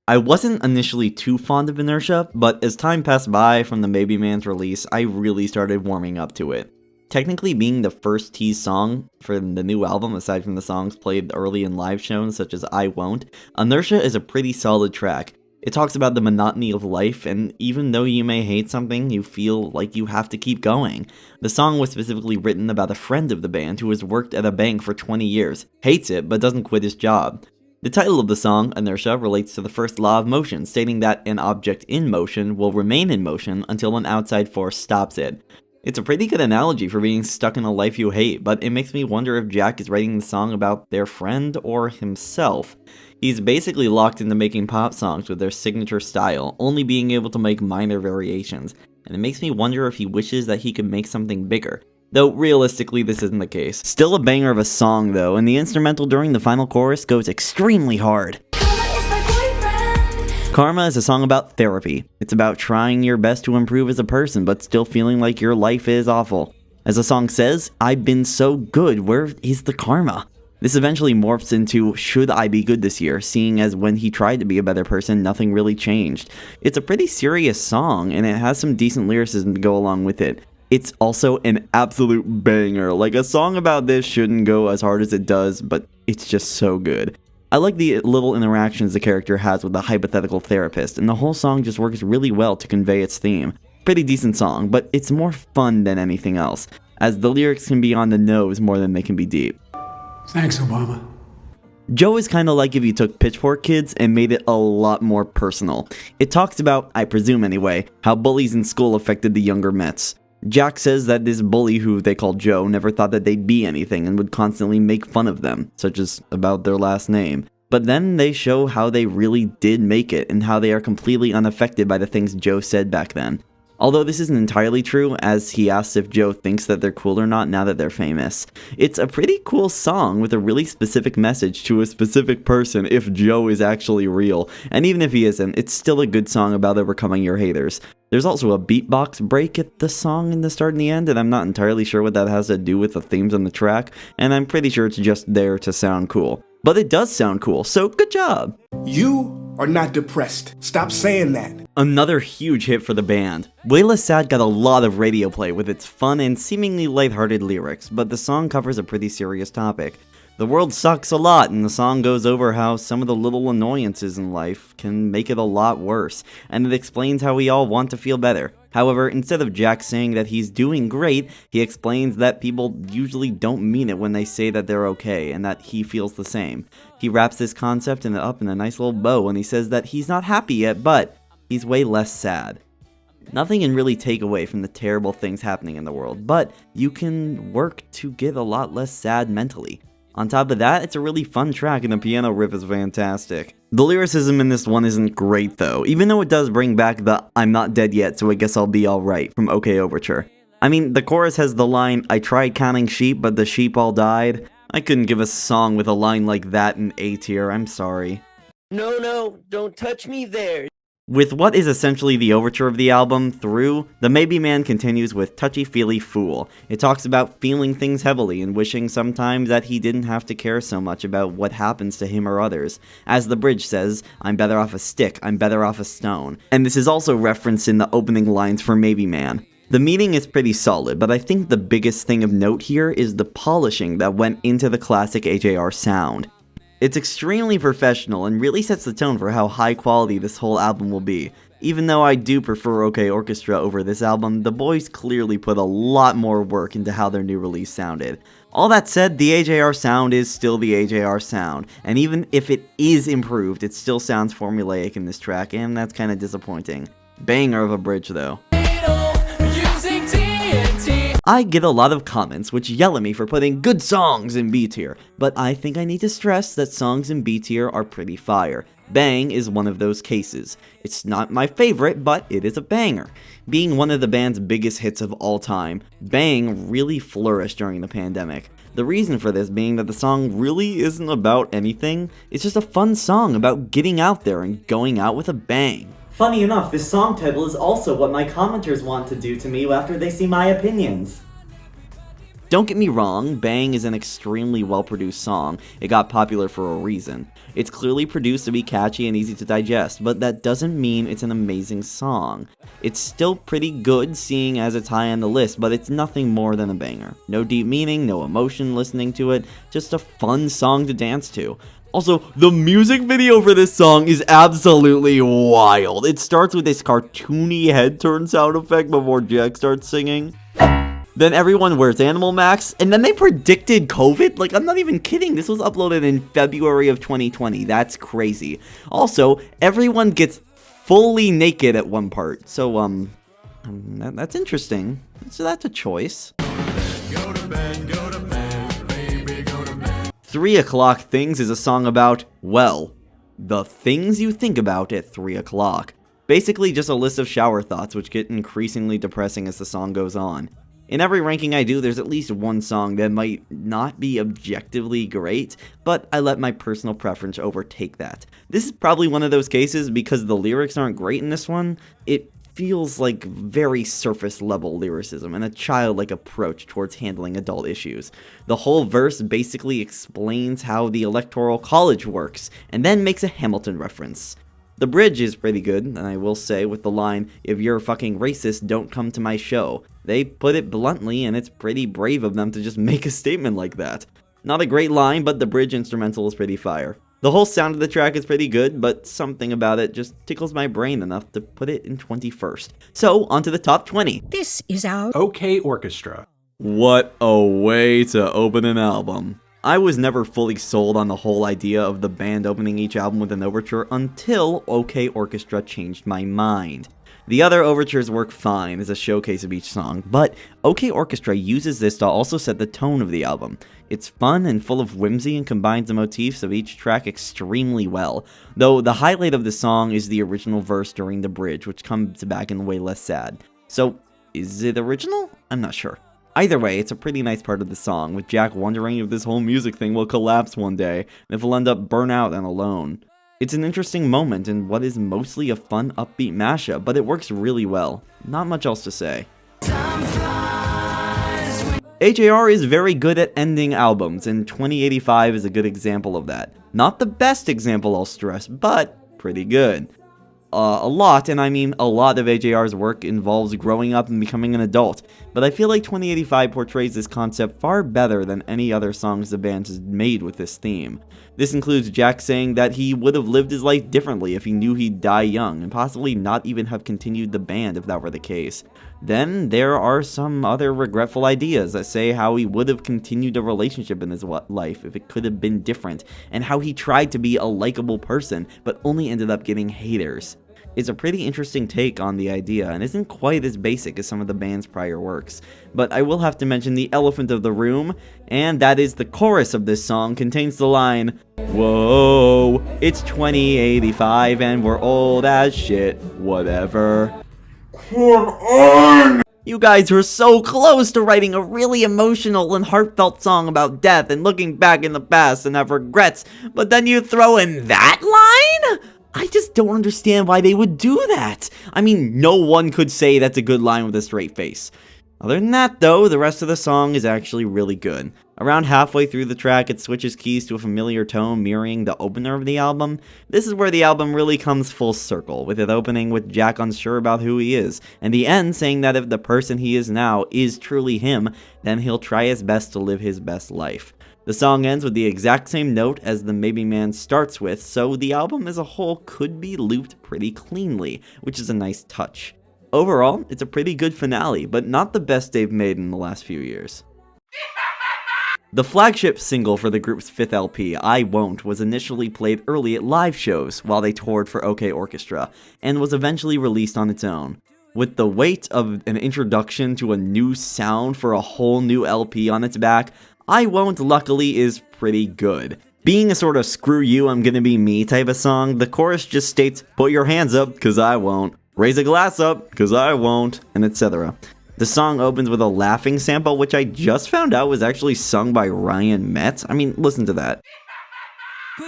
I wasn't initially too fond of Inertia, but as time passed by from the Maybe Man's release, I really started warming up to it. Technically being the first tease song for the new album, aside from the songs played early in live shows such as I Won't, Inertia is a pretty solid track. It talks about the monotony of life, and even though you may hate something, you feel like you have to keep going. The song was specifically written about a friend of the band who has worked at a bank for 20 years, hates it, but doesn't quit his job. The title of the song, Inertia, relates to the first law of motion, stating that an object in motion will remain in motion until an outside force stops it. It's a pretty good analogy for being stuck in a life you hate, but it makes me wonder if Jack is writing the song about their friend or himself. He's basically locked into making pop songs with their signature style, only being able to make minor variations, and it makes me wonder if he wishes that he could make something bigger. Though realistically this isn't the case. Still a banger of a song though, and the instrumental during the final chorus goes extremely hard. Karma is a song about therapy. It's about trying your best to improve as a person, but still feeling like your life is awful. As the song says, I've been so good, where is the karma? This eventually morphs into, should I be good this year, seeing as when he tried to be a better person, nothing really changed. It's a pretty serious song, and it has some decent lyricism to go along with it. It's also an absolute banger. Like, a song about this shouldn't go as hard as it does, but it's just so good. I like the little interactions the character has with the hypothetical therapist, and the whole song just works really well to convey its theme. Pretty decent song, but it's more fun than anything else, as the lyrics can be on the nose more than they can be deep. Thanks, Obama. Joe is kinda like if you took Pitchfork Kids and made it a lot more personal. It talks about, I presume anyway, how bullies in school affected the younger Mets. Jack says that this bully, who they call Joe, never thought that they'd be anything and would constantly make fun of them, such as about their last name. But then they show how they really did make it and how they are completely unaffected by the things Joe said back then. Although this isn't entirely true, as he asks if Joe thinks that they're cool or not now that they're famous. It's a pretty cool song with a really specific message to a specific person if Joe is actually real, and even if he isn't, it's still a good song about overcoming your haters. There's also a beatbox break at the song in the start and the end, and I'm not entirely sure what that has to do with the themes on the track, and I'm pretty sure it's just there to sound cool. But it does sound cool, so good job! You are not depressed. Stop saying that. Another huge hit for the band. Way Less Sad got a lot of radio play with its fun and seemingly lighthearted lyrics, but the song covers a pretty serious topic. The world sucks a lot, and the song goes over how some of the little annoyances in life can make it a lot worse, and it explains how we all want to feel better. However, instead of Jack saying that he's doing great, he explains that people usually don't mean it when they say that they're okay, and that he feels the same. He wraps this concept up in a nice little bow, and he says that he's not happy yet, but he's way less sad. Nothing can really take away from the terrible things happening in the world, but you can work to get a lot less sad mentally. On top of that, it's a really fun track and the piano riff is fantastic. The lyricism in this one isn't great though, even though it does bring back the "I'm not dead yet, so I guess I'll be alright" from OK Overture. I mean, the chorus has the line, "I tried counting sheep, but the sheep all died." I couldn't give a song with a line like that an A tier, I'm sorry. No, don't touch me there. With what is essentially the overture of the album, Through, the Maybe Man continues with Touchy-Feely Fool. It talks about feeling things heavily and wishing sometimes that he didn't have to care so much about what happens to him or others. As the bridge says, I'm better off a stick, I'm better off a stone. And this is also referenced in the opening lines for Maybe Man. The meaning is pretty solid, but I think the biggest thing of note here is the polishing that went into the classic AJR sound. It's extremely professional and really sets the tone for how high quality this whole album will be. Even though I do prefer OK Orchestra over this album, the boys clearly put a lot more work into how their new release sounded. All that said, the AJR sound is still the AJR sound, and even if it is improved, it still sounds formulaic in this track, and that's kinda disappointing. Banger of a bridge though. I get a lot of comments which yell at me for putting good songs in B tier, but I think I need to stress that songs in B tier are pretty fire. Bang is one of those cases. It's not my favorite, but it is a banger. Being one of the band's biggest hits of all time, Bang really flourished during the pandemic. The reason for this being that the song really isn't about anything, it's just a fun song about getting out there and going out with a bang. Funny enough, this song title is also what my commenters want to do to me after they see my opinions. Don't get me wrong, Bang is an extremely well-produced song. It got popular for a reason. It's clearly produced to be catchy and easy to digest, but that doesn't mean it's an amazing song. It's still pretty good seeing as it's high on the list, but it's nothing more than a banger. No deep meaning, no emotion listening to it, just a fun song to dance to. Also, the music video for this song is absolutely wild. It starts with this cartoony head turn sound effect before Jack starts singing. Then everyone wears animal masks, and then they predicted COVID? Like, I'm not even kidding. This was uploaded in February of 2020. That's crazy. Also, everyone gets fully naked at one part. So, that's interesting. So that's a choice. Go to bed, go to bed, baby, go to bed. 3 O'Clock Things is a song about, well, the things you think about at 3 o'clock. Basically just a list of shower thoughts which get increasingly depressing as the song goes on. In every ranking I do, there's at least one song that might not be objectively great, but I let my personal preference overtake that. This is probably one of those cases because the lyrics aren't great in this one. It feels like very surface level lyricism and a childlike approach towards handling adult issues. The whole verse basically explains how the Electoral College works, and then makes a Hamilton reference. The bridge is pretty good, and I will say with the line, "If you're fucking racist, don't come to my show." They put it bluntly, and it's pretty brave of them to just make a statement like that. Not a great line, but the bridge instrumental is pretty fire. The whole sound of the track is pretty good, but something about it just tickles my brain enough to put it in 21st. So, onto the top 20. This is our OK Orchestra. What a way to open an album. I was never fully sold on the whole idea of the band opening each album with an overture until OK Orchestra changed my mind. The other overtures work fine as a showcase of each song, but OK Orchestra uses this to also set the tone of the album. It's fun and full of whimsy and combines the motifs of each track extremely well, though the highlight of the song is the original verse during the bridge, which comes back in way less sad. So, is it original? I'm not sure. Either way, it's a pretty nice part of the song, with Jack wondering if this whole music thing will collapse one day, and if he'll end up burnt out and alone. It's an interesting moment in what is mostly a fun, upbeat mashup, but it works really well. Not much else to say. AJR is very good at ending albums, and 2085 is a good example of that. Not the best example, I'll stress, but pretty good. A lot, and I mean a lot of AJR's work involves growing up and becoming an adult, but I feel like 2085 portrays this concept far better than any other songs the band has made with this theme. This includes Jack saying that he would have lived his life differently if he knew he'd die young, and possibly not even have continued the band if that were the case. Then there are some other regretful ideas that say how he would have continued a relationship in his life if it could have been different, and how he tried to be a likable person, but only ended up getting haters. It's a pretty interesting take on the idea and isn't quite as basic as some of the band's prior works. But I will have to mention the elephant of the room, and that is the chorus of this song contains the line, "Whoa, it's 2085 and we're old as shit, whatever." Come on! You guys were so close to writing a really emotional and heartfelt song about death and looking back in the past and have regrets, but then you throw in that line? I just don't understand why they would do that. I mean, no one could say that's a good line with a straight face. Other than that, though, the rest of the song is actually really good. Around halfway through the track, it switches keys to a familiar tone mirroring the opener of the album. This is where the album really comes full circle, with it opening with Jack unsure about who he is, and the end saying that if the person he is now is truly him, then he'll try his best to live his best life. The song ends with the exact same note as the Maybe Man starts with, so the album as a whole could be looped pretty cleanly, which is a nice touch. Overall, it's a pretty good finale, but not the best they've made in the last few years. The flagship single for the group's 5th LP, I Won't, was initially played early at live shows while they toured for OK Orchestra, and was eventually released on its own. With the weight of an introduction to a new sound for a whole new LP on its back, I Won't luckily is pretty good. Being a sort of screw you, I'm gonna be me type of song, the chorus just states, put your hands up, cause I won't. Raise a glass up, cause I won't, and etc. The song opens with a laughing sample, which I just found out was actually sung by Ryan Metz. I mean, listen to that.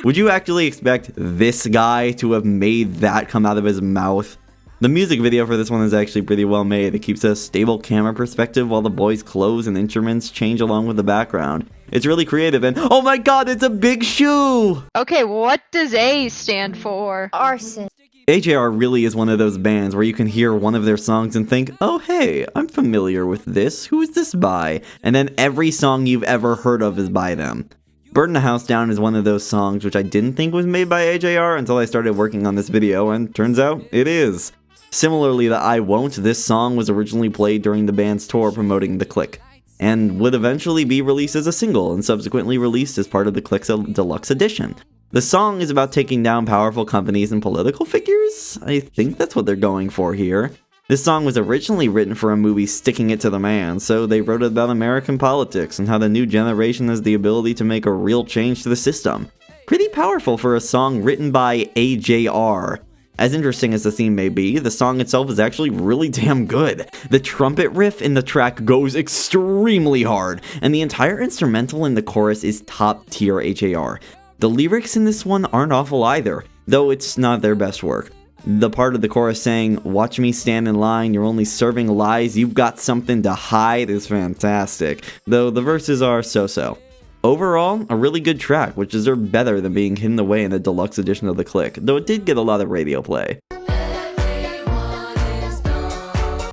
Would you actually expect this guy to have made that come out of his mouth? The music video for this one is actually pretty well made. It keeps a stable camera perspective while the boys' clothes and instruments change along with the background. It's really creative and, oh my god, it's a big shoe! Okay, what does A stand for? Arson. AJR really is one of those bands where you can hear one of their songs and think, oh hey, I'm familiar with this, who is this by? And then every song you've ever heard of is by them. Burn the House Down is one of those songs which I didn't think was made by AJR until I started working on this video, and turns out it is. Similarly to I Won't, this song was originally played during the band's tour promoting The Click, and would eventually be released as a single and subsequently released as part of The Click's deluxe edition. The song is about taking down powerful companies and political figures? I think that's what they're going for here. This song was originally written for a movie Sticking It to the Man, so they wrote about American politics and how the new generation has the ability to make a real change to the system. Pretty powerful for a song written by AJR. As interesting as the theme may be, the song itself is actually really damn good. The trumpet riff in the track goes extremely hard, and the entire instrumental in the chorus is top tier AJR. The lyrics in this one aren't awful either, though it's not their best work. The part of the chorus saying, watch me stand in line, you're only serving lies, you've got something to hide is fantastic, though the verses are so-so. Overall, a really good track, which deserved better than being hidden away in a deluxe edition of The Click, though it did get a lot of radio play.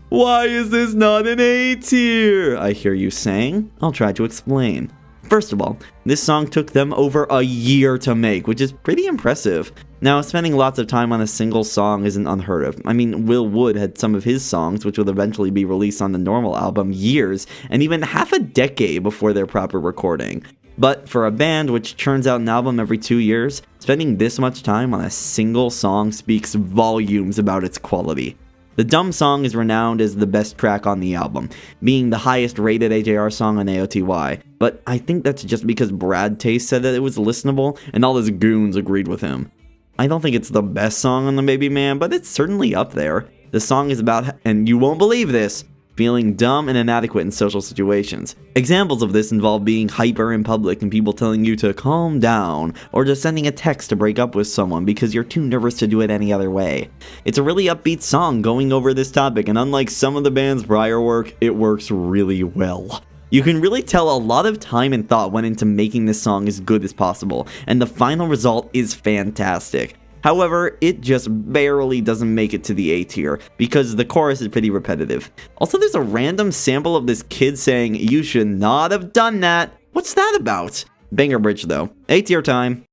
Why is this not an A tier? I hear you saying. I'll try to explain. First of all, this song took them over a year to make, which is pretty impressive. Now, spending lots of time on a single song isn't unheard of. I mean, Will Wood had some of his songs, which would eventually be released on the normal album, years, and even half a decade before their proper recording. But for a band which churns out an album every 2 years, spending this much time on a single song speaks volumes about its quality. The Dumb Song is renowned as the best track on the album, being the highest rated AJR song on AOTY, but I think that's just because Brad Taste said that it was listenable, and all his goons agreed with him. I don't think it's the best song on the Maybe Man, but it's certainly up there. The song is about, and you won't believe this, feeling dumb and inadequate in social situations. Examples of this involve being hyper in public and people telling you to calm down, or just sending a text to break up with someone because you're too nervous to do it any other way. It's a really upbeat song going over this topic, and unlike some of the band's prior work, it works really well. You can really tell a lot of time and thought went into making this song as good as possible, and the final result is fantastic. However, it just barely doesn't make it to the A tier, because the chorus is pretty repetitive. Also, there's a random sample of this kid saying, "You should not have done that." What's that about? Banger bridge though. A tier time.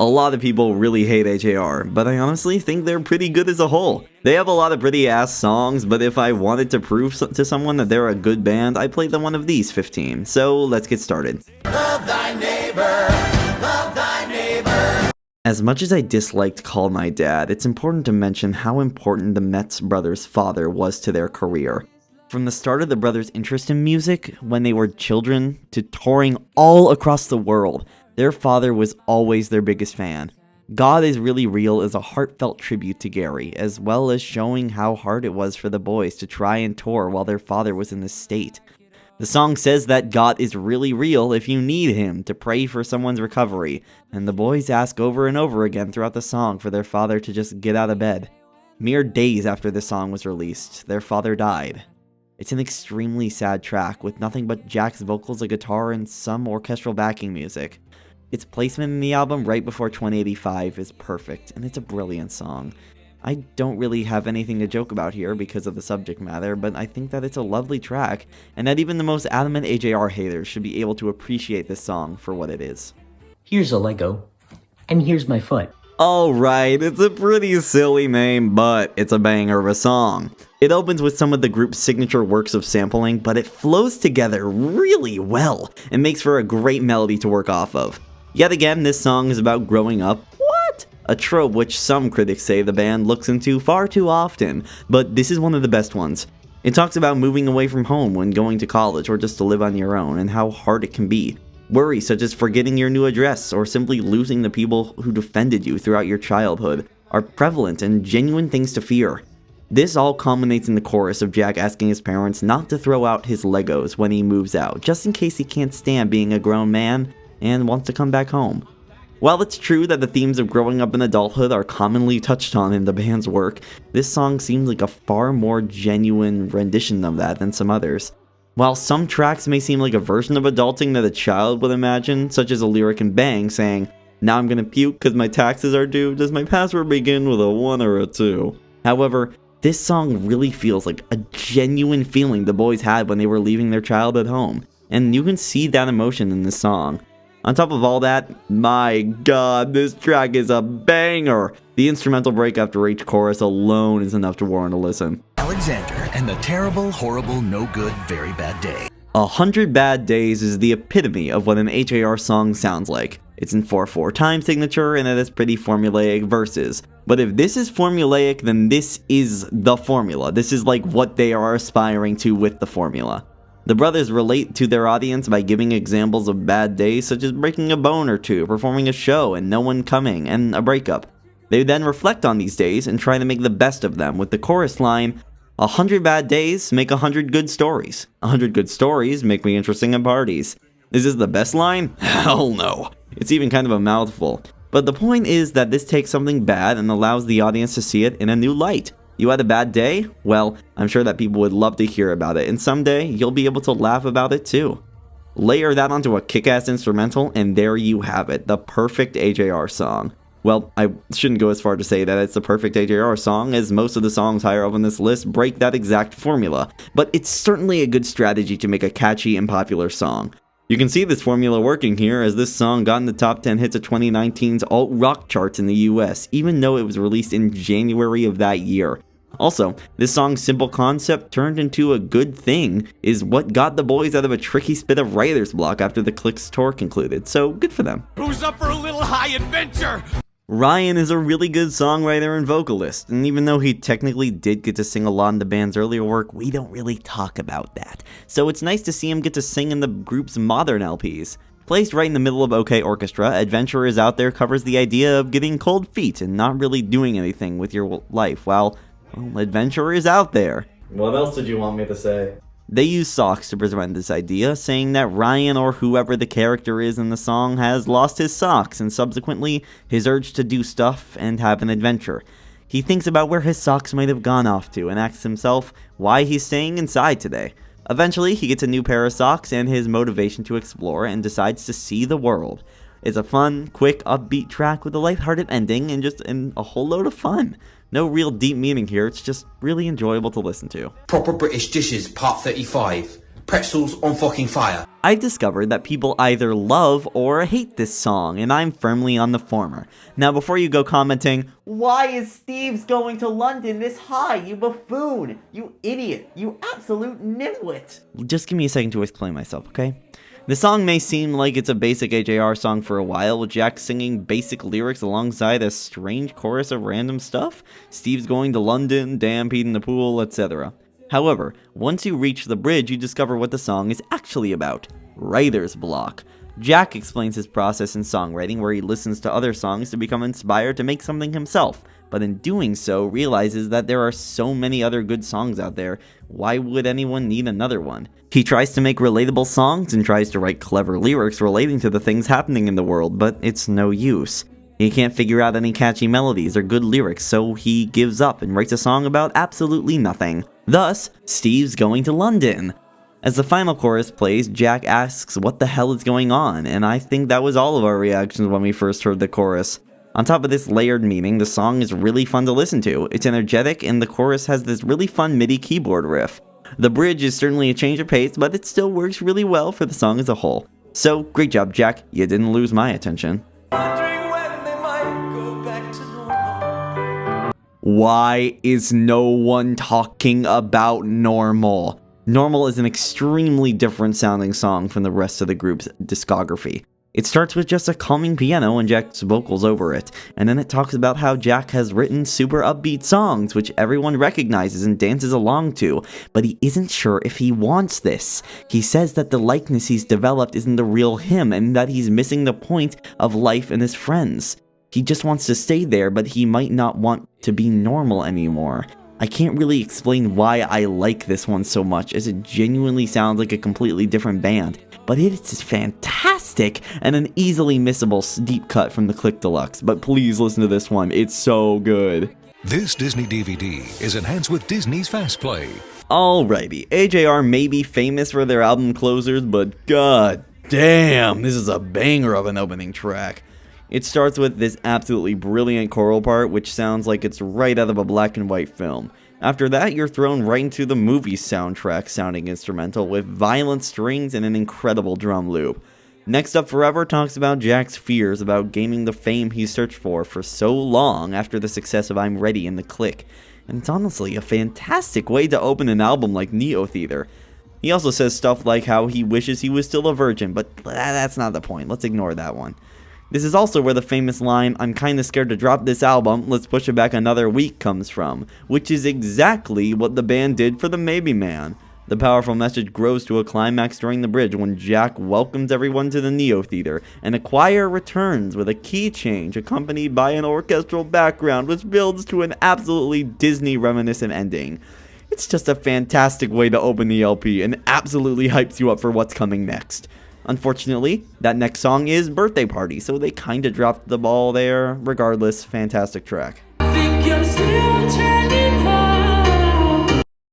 A lot of people really hate AJR, but I honestly think they're pretty good as a whole. They have a lot of pretty ass songs, but if I wanted to prove to someone that they're a good band, I'd play them one of these 15. So let's get started. Love thy neighbor, love thy neighbor. As much as I disliked Call My Dad, it's important to mention how important the Metz brothers' father was to their career. From the start of the brothers' interest in music, when they were children, to touring all across the world, their father was always their biggest fan. God is Really Real is a heartfelt tribute to Gary, as well as showing how hard it was for the boys to try and tour while their father was in this state. The song says that God is really real if you need him to pray for someone's recovery, and the boys ask over and over again throughout the song for their father to just get out of bed. Mere days after the song was released, their father died. It's an extremely sad track with nothing but Jack's vocals, a guitar, and some orchestral backing music. Its placement in the album right before 2085 is perfect, and it's a brilliant song. I don't really have anything to joke about here because of the subject matter, but I think that it's a lovely track, and that even the most adamant AJR haters should be able to appreciate this song for what it is. Here's a Lego, and here's my foot. Alright, it's a pretty silly name, but it's a banger of a song. It opens with some of the group's signature works of sampling, but it flows together really well and makes for a great melody to work off of. Yet again, this song is about growing up. What? A trope which some critics say the band looks into far too often, but this is one of the best ones. It talks about moving away from home when going to college or just to live on your own and how hard it can be. Worries such as forgetting your new address or simply losing the people who defended you throughout your childhood are prevalent and genuine things to fear. This all culminates in the chorus of Jack asking his parents not to throw out his Legos when he moves out, just in case he can't stand being a grown man and wants to come back home. While it's true that the themes of growing up in adulthood are commonly touched on in the band's work, this song seems like a far more genuine rendition of that than some others. While some tracks may seem like a version of adulting that a child would imagine, such as a lyric in Bang saying, "Now I'm gonna puke cause my taxes are due, does my password begin with a 1 or a 2? However, this song really feels like a genuine feeling the boys had when they were leaving their childhood home, and you can see that emotion in this song. On top of all that, my god, this track is a banger! The instrumental break after each chorus alone is enough to warrant a listen. Alexander and the Terrible, Horrible, No Good, Very Bad Day. 100 Bad Days is the epitome of what an AJR song sounds like. It's in 4/4 time signature and it has pretty formulaic verses. But if this is formulaic, then this is the formula. This is like what they are aspiring to with the formula. The brothers relate to their audience by giving examples of bad days such as breaking a bone or two, performing a show and no one coming, and a breakup. They then reflect on these days and try to make the best of them with the chorus line, 100 bad days make 100 good stories. 100 good stories make me interesting at parties. Is this the best line? Hell no. It's even kind of a mouthful. But the point is that this takes something bad and allows the audience to see it in a new light. You had a bad day? Well, I'm sure that people would love to hear about it, and someday you'll be able to laugh about it too. Layer that onto a kick-ass instrumental, and there you have it, the perfect AJR song. Well, I shouldn't go as far to say that it's the perfect AJR song, as most of the songs higher up on this list break that exact formula, but it's certainly a good strategy to make a catchy and popular song. You can see this formula working here, as this song got in the top 10 hits of 2019's alt-rock charts in the US, even though it was released in January of that year. Also, this song's simple concept turned into a good thing is what got the boys out of a tricky spit of writer's block after the Clicks tour concluded, so good for them. Who's up for a little high adventure? Ryan is a really good songwriter and vocalist, and even though he technically did get to sing a lot in the band's earlier work, we don't really talk about that. So it's nice to see him get to sing in the group's modern LPs. Placed right in the middle of OK Orchestra, Adventure Is Out There covers the idea of getting cold feet and not really doing anything with your life while, well, adventure is out there. What else did you want me to say? They use socks to present this idea, saying that Ryan or whoever the character is in the song has lost his socks and subsequently his urge to do stuff and have an adventure. He thinks about where his socks might have gone off to and asks himself why he's staying inside today. Eventually, he gets a new pair of socks and his motivation to explore and decides to see the world. It's a fun, quick, upbeat track with a lighthearted ending and a whole load of fun. No real deep meaning here, it's just really enjoyable to listen to. Proper British dishes, part 35. Pretzels on fucking fire. I discovered that people either love or hate this song, and I'm firmly on the former. Now before you go commenting, "Why is Steve's going to London this high, you buffoon, you idiot, you absolute nitwit," just give me a second to explain myself, okay? The song may seem like it's a basic AJR song for a while, with Jack singing basic lyrics alongside a strange chorus of random stuff. Steve's going to London, damn Pete in the pool, etc. However, once you reach the bridge, you discover what the song is actually about. Writer's block. Jack explains his process in songwriting, where he listens to other songs to become inspired to make something himself, but in doing so realizes that there are so many other good songs out there, why would anyone need another one? He tries to make relatable songs and tries to write clever lyrics relating to the things happening in the world, but it's no use. He can't figure out any catchy melodies or good lyrics, so he gives up and writes a song about absolutely nothing. Thus, Steve's Going to London. As the final chorus plays, Jack asks what the hell is going on, and I think that was all of our reactions when we first heard the chorus. On top of this layered meaning, the song is really fun to listen to. It's energetic, and the chorus has this really fun MIDI keyboard riff. The bridge is certainly a change of pace, but it still works really well for the song as a whole. So, great job, Jack. You didn't lose my attention. Why is no one talking about Normal? Normal is an extremely different sounding song from the rest of the group's discography. It starts with just a calming piano and Jack's vocals over it, and then it talks about how Jack has written super upbeat songs which everyone recognizes and dances along to, but he isn't sure if he wants this. He says that the likeness he's developed isn't the real him and that he's missing the point of life and his friends. He just wants to stay there, but he might not want to be normal anymore. I can't really explain why I like this one so much, as it genuinely sounds like a completely different band, but it is fantastic and an easily missable deep cut from the Click Deluxe, but please listen to this one, it's so good. This Disney DVD is enhanced with Disney's Fast Play. Alrighty, AJR may be famous for their album closers, but god damn, this is a banger of an opening track. It starts with this absolutely brilliant choral part, which sounds like it's right out of a black and white film. After that, you're thrown right into the movie soundtrack sounding instrumental with violent strings and an incredible drum loop. Next Up Forever talks about Jack's fears about gaining the fame he searched for so long after the success of I'm Ready and The Click. And it's honestly a fantastic way to open an album like Neo Theater. He also says stuff like how he wishes he was still a virgin, but that's not the point, let's ignore that one. This is also where the famous line, "I'm kinda scared to drop this album, let's push it back another week" comes from, which is exactly what the band did for the Maybe Man. The powerful message grows to a climax during the bridge when Jack welcomes everyone to the Neo Theater, and a choir returns with a key change accompanied by an orchestral background which builds to an absolutely Disney reminiscent ending. It's just a fantastic way to open the LP and absolutely hypes you up for what's coming next. Unfortunately, that next song is Birthday Party, so they kinda dropped the ball there. Regardless, fantastic track.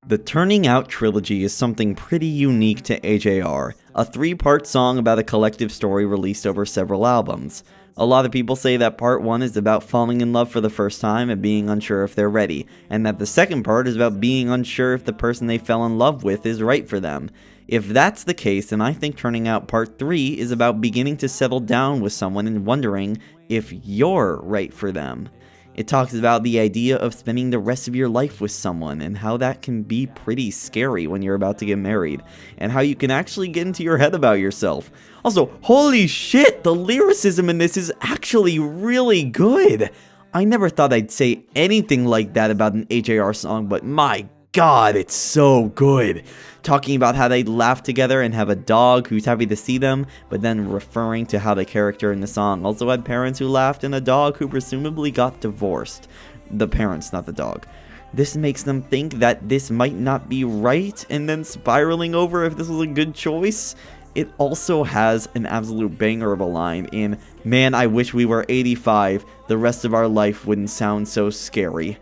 The Turning Out trilogy is something pretty unique to AJR, a three-part song about a collective story released over several albums. A lot of people say that part 1 is about falling in love for the first time and being unsure if they're ready, and that the second part is about being unsure if the person they fell in love with is right for them. If that's the case, then I think Turning Out Part 3 is about beginning to settle down with someone and wondering if you're right for them. It talks about the idea of spending the rest of your life with someone and how that can be pretty scary when you're about to get married, and how you can actually get into your head about yourself. Also, holy shit, the lyricism in this is actually really good. I never thought I'd say anything like that about an AJR song, but my god, it's so good. Talking about how they laugh together and have a dog who's happy to see them, but then referring to how the character in the song also had parents who laughed and a dog who presumably got divorced. The parents, not the dog. This makes them think that this might not be right, and then spiraling over if this was a good choice. It also has an absolute banger of a line in, "Man, I wish we were 85, the rest of our life wouldn't sound so scary."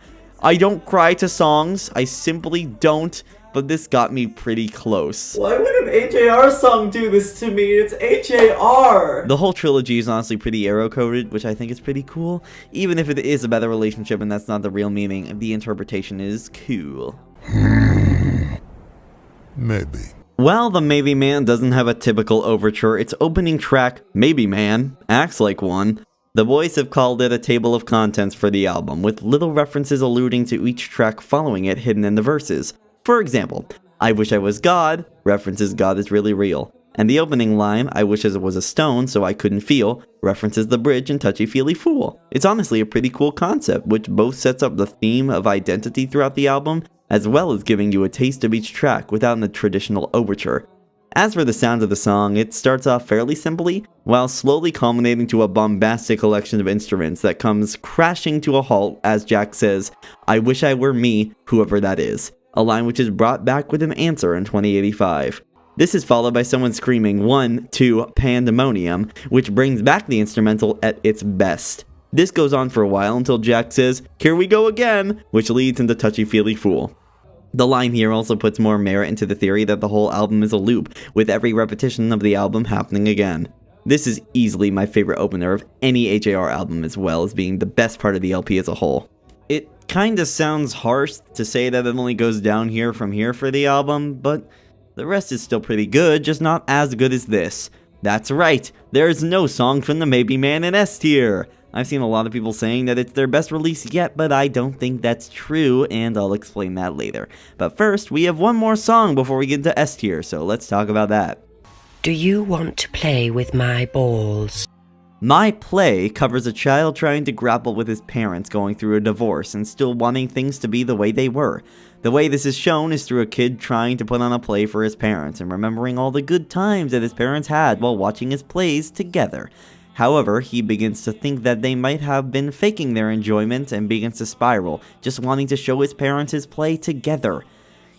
I don't cry to songs, I simply don't, but this got me pretty close. Why would an AJR song do this to me? It's AJR! The whole trilogy is honestly pretty arrow-coded, which I think is pretty cool. Even if it is about a relationship and that's not the real meaning, the interpretation is cool. Maybe. While the Maybe Man doesn't have a typical overture, its opening track, Maybe Man, acts like one. The boys have called it a table of contents for the album, with little references alluding to each track following it hidden in the verses. For example, I Wish I Was God references God is really real, and the opening line, I wish I was a stone so I couldn't feel, references the bridge in Touchy Feely Fool. It's honestly a pretty cool concept, which both sets up the theme of identity throughout the album, as well as giving you a taste of each track without the traditional overture. As for the sound of the song, it starts off fairly simply, while slowly culminating to a bombastic collection of instruments that comes crashing to a halt as Jack says, "I wish I were me, whoever that is," a line which is brought back with an answer in 2085. This is followed by someone screaming 1, 2, pandemonium, which brings back the instrumental at its best. This goes on for a while until Jack says, "Here we go again," which leads into Touchy-Feely Fool. The line here also puts more merit into the theory that the whole album is a loop, with every repetition of the album happening again. This is easily my favorite opener of any AJR album, as well as being the best part of the LP as a whole. It kinda sounds harsh to say that it only goes down here from here for the album, but the rest is still pretty good, just not as good as this. That's right, there's no song from the Maybe Man in S tier! I've seen a lot of people saying that it's their best release yet, but I don't think that's true, and I'll explain that later. But first, we have one more song before we get into S tier, so let's talk about that. Do you want to play with my balls? My Play covers a child trying to grapple with his parents going through a divorce and still wanting things to be the way they were. The way this is shown is through a kid trying to put on a play for his parents and remembering all the good times that his parents had while watching his plays together. However, he begins to think that they might have been faking their enjoyment and begins to spiral, just wanting to show his parents his play together.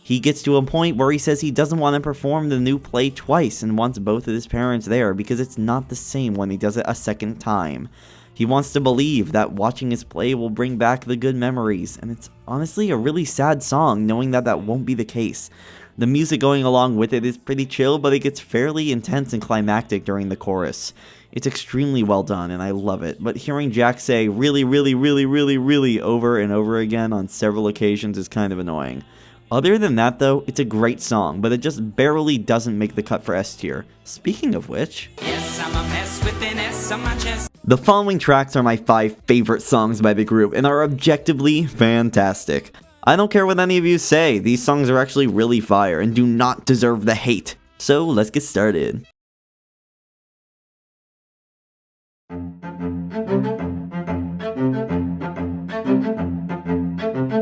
He gets to a point where he says he doesn't want to perform the new play twice and wants both of his parents there because it's not the same when he does it a second time. He wants to believe that watching his play will bring back the good memories, and it's honestly a really sad song knowing that that won't be the case. The music going along with it is pretty chill, but it gets fairly intense and climactic during the chorus. It's extremely well done, and I love it, but hearing Jack say really, really, really, really, really over and over again on several occasions is kind of annoying. Other than that though, it's a great song, but it just barely doesn't make the cut for S tier. Speaking of which, yes, I'm a mess with an S on my chest. The following tracks are my 5 favorite songs by the group, and are objectively fantastic. I don't care what any of you say, these songs are actually really fire, and do not deserve the hate. So let's get started.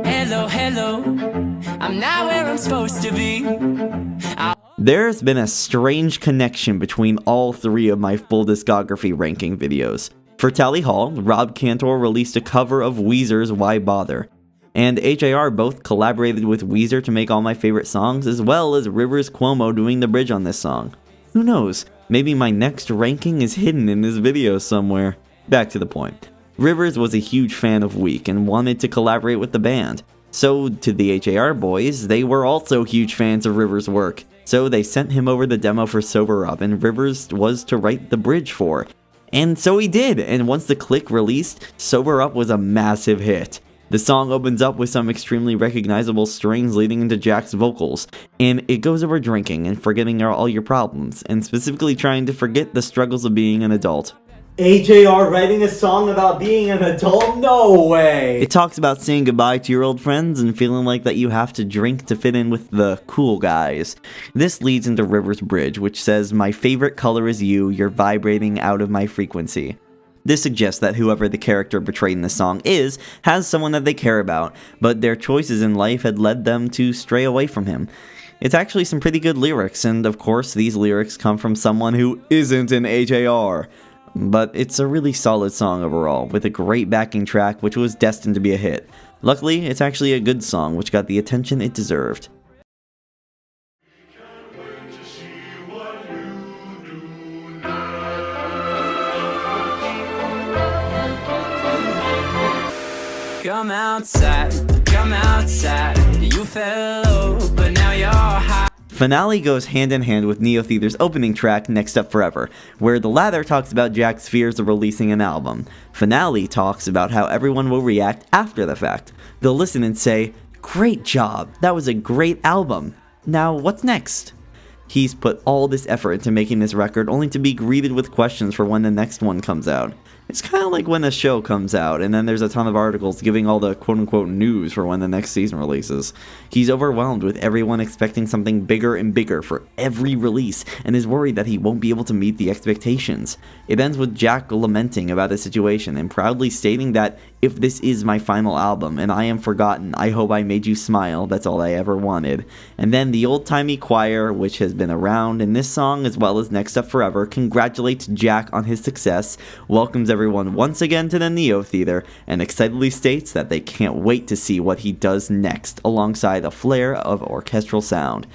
Hello, hello, I'm not where I'm supposed to be. There's been a strange connection between all 3 of my full discography ranking videos. For Tally Hall, Rob Cantor released a cover of Weezer's Why Bother, and AJR both collaborated with Weezer to make all my favorite songs, as well as Rivers Cuomo doing the bridge on this song. Who knows, maybe my next ranking is hidden in this video somewhere. Back to the point. Rivers was a huge fan of Weak and wanted to collaborate with the band. So, to the AJR boys, they were also huge fans of Rivers' work. So they sent him over the demo for Sober Up, and Rivers was to write the bridge for. And so he did, and once the click released, Sober Up was a massive hit. The song opens up with some extremely recognizable strings leading into Jack's vocals, and it goes over drinking and forgetting all your problems, and specifically trying to forget the struggles of being an adult. AJR writing a song about being an adult? No way! It talks about saying goodbye to your old friends and feeling like that you have to drink to fit in with the cool guys. This leads into River's bridge, which says, "My favorite color is you, you're vibrating out of my frequency." This suggests that whoever the character portrayed in the song is, has someone that they care about, but their choices in life had led them to stray away from him. It's actually some pretty good lyrics, and of course these lyrics come from someone who isn't an AJR. But it's a really solid song overall, with a great backing track which was destined to be a hit. Luckily, it's actually a good song which got the attention it deserved. Come outside, you fell low, but now you're high. Finale goes hand in hand with Neo Theater's opening track, Next Up Forever, where the latter talks about Jack's fears of releasing an album. Finale talks about how everyone will react after the fact. They'll listen and say, "Great job, that was a great album. Now what's next?" He's put all this effort into making this record only to be greeted with questions for when the next one comes out. It's kind of like when a show comes out and then there's a ton of articles giving all the quote-unquote news for when the next season releases. He's overwhelmed with everyone expecting something bigger and bigger for every release and is worried that he won't be able to meet the expectations. It ends with Jack lamenting about the situation and proudly stating that if this is my final album and I am forgotten, I hope I made you smile, that's all I ever wanted. And then the old-timey choir, which has been around in this song as well as Next Up Forever, congratulates Jack on his success, welcomes everyone once again to the Neo Theater, and excitedly states that they can't wait to see what he does next, alongside a flare of orchestral sound.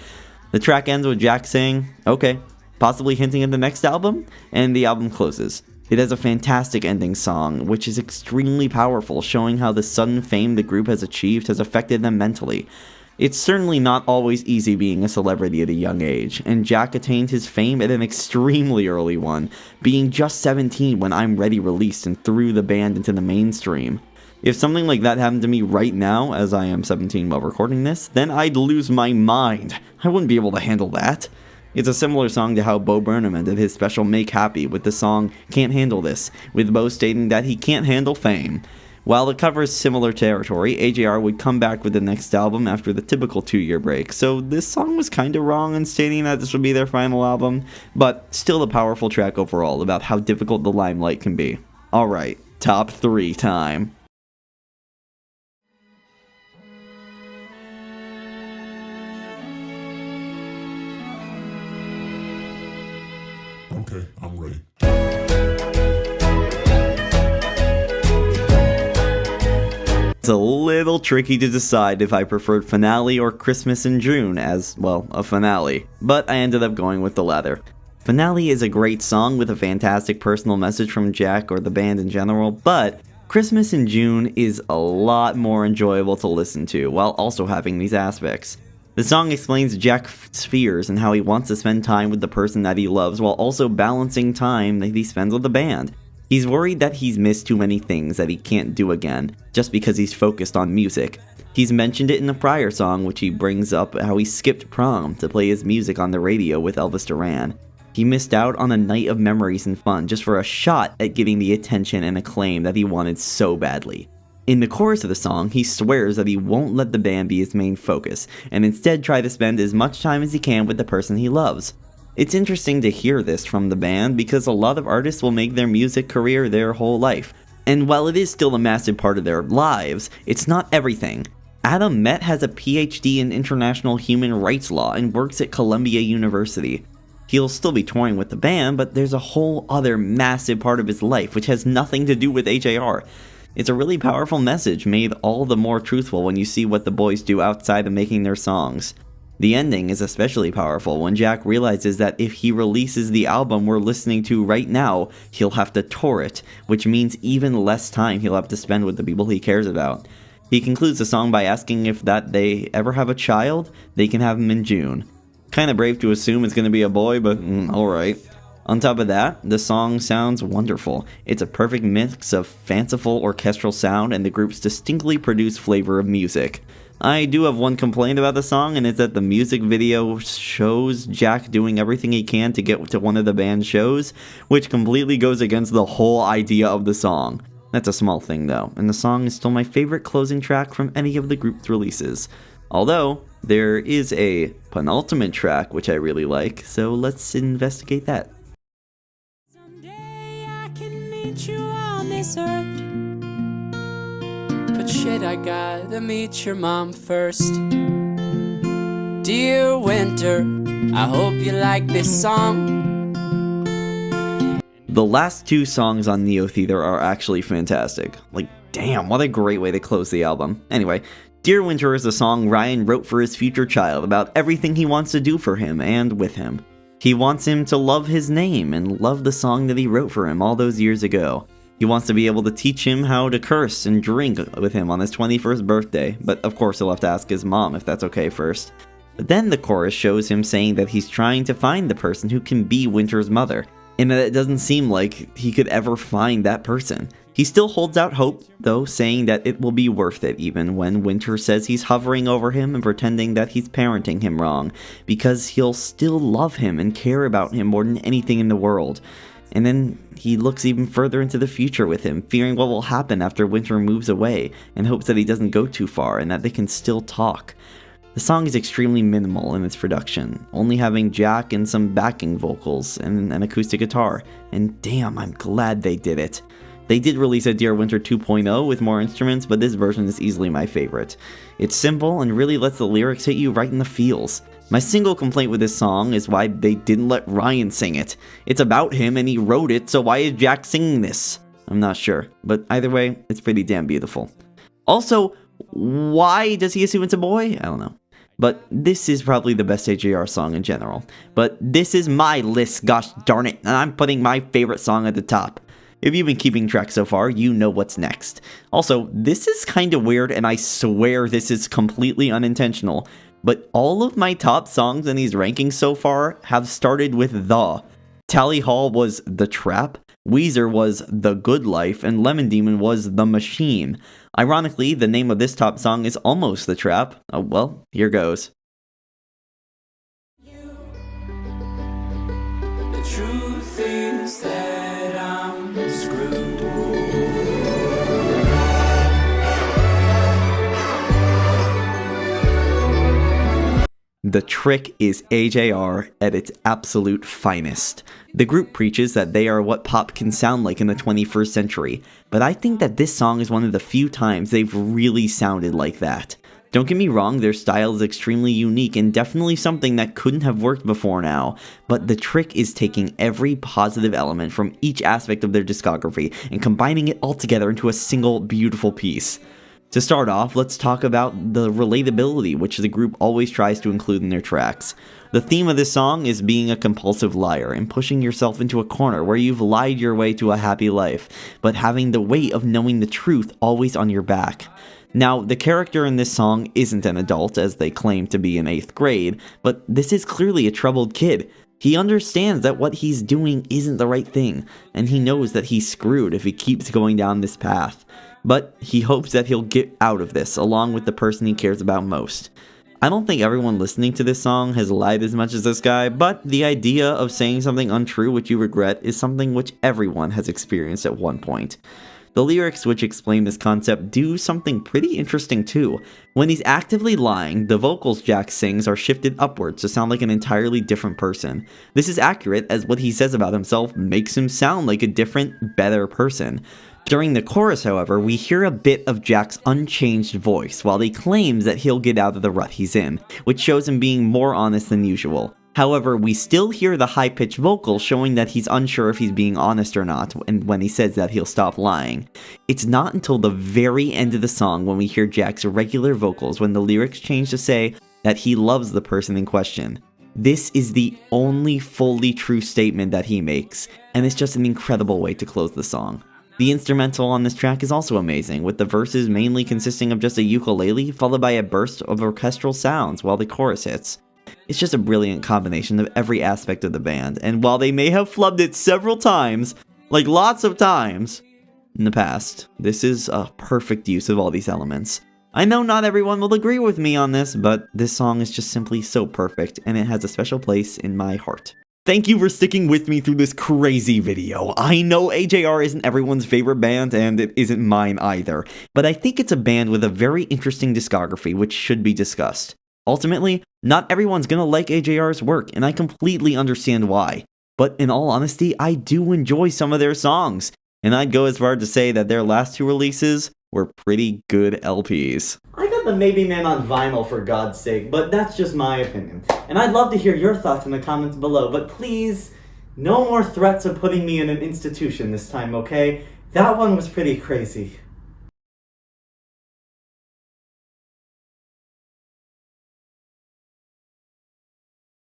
The track ends with Jack saying, okay, possibly hinting at the next album, and the album closes. It has a fantastic ending song, which is extremely powerful, showing how the sudden fame the group has achieved has affected them mentally. It's certainly not always easy being a celebrity at a young age, and Jack attained his fame at an extremely early one, being just 17 when I'm Ready released and threw the band into the mainstream. If something like that happened to me right now, as I am 17 while recording this, then I'd lose my mind. I wouldn't be able to handle that. It's a similar song to how Bo Burnham ended his special Make Happy with the song Can't Handle This, with Bo stating that he can't handle fame. While it covers similar territory, AJR would come back with the next album after the typical 2-year break, so this song was kinda wrong in stating that this would be their final album, but still a powerful track overall about how difficult the limelight can be. Alright, top 3 time. Okay, I'm ready. It's a little tricky to decide if I preferred Finale or Christmas in June as, well, a finale, but I ended up going with the latter. Finale is a great song with a fantastic personal message from Jack or the band in general, but Christmas in June is a lot more enjoyable to listen to, while also having these aspects. The song explains Jack's fears and how he wants to spend time with the person that he loves while also balancing time that he spends with the band. He's worried that he's missed too many things that he can't do again, just because he's focused on music. He's mentioned it in a prior song, which he brings up how he skipped prom to play his music on the radio with Elvis Duran. He missed out on a night of memories and fun just for a shot at getting the attention and acclaim that he wanted so badly. In the chorus of the song, he swears that he won't let the band be his main focus, and instead try to spend as much time as he can with the person he loves. It's interesting to hear this from the band because a lot of artists will make their music career their whole life. And while it is still a massive part of their lives, it's not everything. Adam Met has a PhD in international human rights law and works at Columbia University. He'll still be touring with the band, but there's a whole other massive part of his life which has nothing to do with AJR. It's a really powerful message, made all the more truthful when you see what the boys do outside of making their songs. The ending is especially powerful when Jack realizes that if he releases the album we're listening to right now, he'll have to tour it, which means even less time he'll have to spend with the people he cares about. He concludes the song by asking if that they ever have a child, they can have him in June. Kinda brave to assume it's gonna be a boy, but alright. On top of that, the song sounds wonderful. It's a perfect mix of fanciful orchestral sound and the group's distinctly produced flavor of music. I do have one complaint about the song, and it's that the music video shows Jack doing everything he can to get to one of the band's shows, which completely goes against the whole idea of the song. That's a small thing though, and the song is still my favorite closing track from any of the group's releases. Although, there is a penultimate track which I really like, so let's investigate that. You on this earth, but shit, I gotta meet your mom first. Dear Winter, I hope you like this song. The last 2 songs on Neo Theater are actually fantastic. Like, damn, what a great way to close the album. Anyway, Dear Winter is a song Ryan wrote for his future child about everything he wants to do for him and with him. He wants him to love his name and love the song that he wrote for him all those years ago. He wants to be able to teach him how to curse and drink with him on his 21st birthday, but of course he'll have to ask his mom if that's okay first. But then the chorus shows him saying that he's trying to find the person who can be Winter's mother, and that it doesn't seem like he could ever find that person. He still holds out hope, though, saying that it will be worth it even when Winter says he's hovering over him and pretending that he's parenting him wrong, because he'll still love him and care about him more than anything in the world. And then he looks even further into the future with him, fearing what will happen after Winter moves away, and hopes that he doesn't go too far and that they can still talk. The song is extremely minimal in its production, only having Jack and some backing vocals and an acoustic guitar, and damn, I'm glad they did it. They did release a Dear Winter 2.0 with more instruments, but this version is easily my favorite. It's simple and really lets the lyrics hit you right in the feels. My single complaint with this song is why they didn't let Ryan sing it. It's about him and he wrote it, so why is Jack singing this? I'm not sure, but either way, it's pretty damn beautiful. Also, why does he assume it's a boy? I don't know. But this is probably the best AJR song in general. But this is my list, gosh darn it, and I'm putting my favorite song at the top. If you've been keeping track so far, you know what's next. Also, this is kinda weird, and I swear this is completely unintentional, but all of my top songs in these rankings so far have started with the. Tally Hall was The Trap, Weezer was The Good Life, and Lemon Demon was The Machine. Ironically, the name of this top song is almost The Trap. Oh well, here goes. The truth is that I'm screwed. The Trick is AJR at its absolute finest. The group preaches that they are what pop can sound like in the 21st century, but I think that this song is one of the few times they've really sounded like that. Don't get me wrong, their style is extremely unique and definitely something that couldn't have worked before now, but The Trick is taking every positive element from each aspect of their discography and combining it all together into a single beautiful piece. To start off, let's talk about the relatability which the group always tries to include in their tracks. The theme of this song is being a compulsive liar and pushing yourself into a corner where you've lied your way to a happy life, but having the weight of knowing the truth always on your back. Now, the character in this song isn't an adult, as they claim to be in 8th grade, but this is clearly a troubled kid. He understands that what he's doing isn't the right thing, and he knows that he's screwed if he keeps going down this path. But he hopes that he'll get out of this, along with the person he cares about most. I don't think everyone listening to this song has lied as much as this guy, but the idea of saying something untrue which you regret is something which everyone has experienced at one point. The lyrics which explain this concept do something pretty interesting too. When he's actively lying, the vocals Jack sings are shifted upwards to sound like an entirely different person. This is accurate, as what he says about himself makes him sound like a different, better person. During the chorus, however, we hear a bit of Jack's unchanged voice while he claims that he'll get out of the rut he's in, which shows him being more honest than usual. However, we still hear the high-pitched vocal showing that he's unsure if he's being honest or not, and when he says that he'll stop lying. It's not until the very end of the song when we hear Jack's regular vocals when the lyrics change to say that he loves the person in question. This is the only fully true statement that he makes, and it's just an incredible way to close the song. The instrumental on this track is also amazing, with the verses mainly consisting of just a ukulele followed by a burst of orchestral sounds while the chorus hits. It's just a brilliant combination of every aspect of the band, and while they may have flubbed it several times, like lots of times, in the past, this is a perfect use of all these elements. I know not everyone will agree with me on this, but this song is just simply so perfect, and it has a special place in my heart. Thank you for sticking with me through this crazy video. I know AJR isn't everyone's favorite band, and it isn't mine either, but I think it's a band with a very interesting discography which should be discussed. Ultimately, not everyone's gonna like AJR's work, and I completely understand why. But in all honesty, I do enjoy some of their songs, and I'd go as far to say that their last 2 releases were pretty good LPs. I got the Maybe Man on vinyl, for God's sake, but that's just my opinion. And I'd love to hear your thoughts in the comments below, but please, no more threats of putting me in an institution this time, okay? That one was pretty crazy.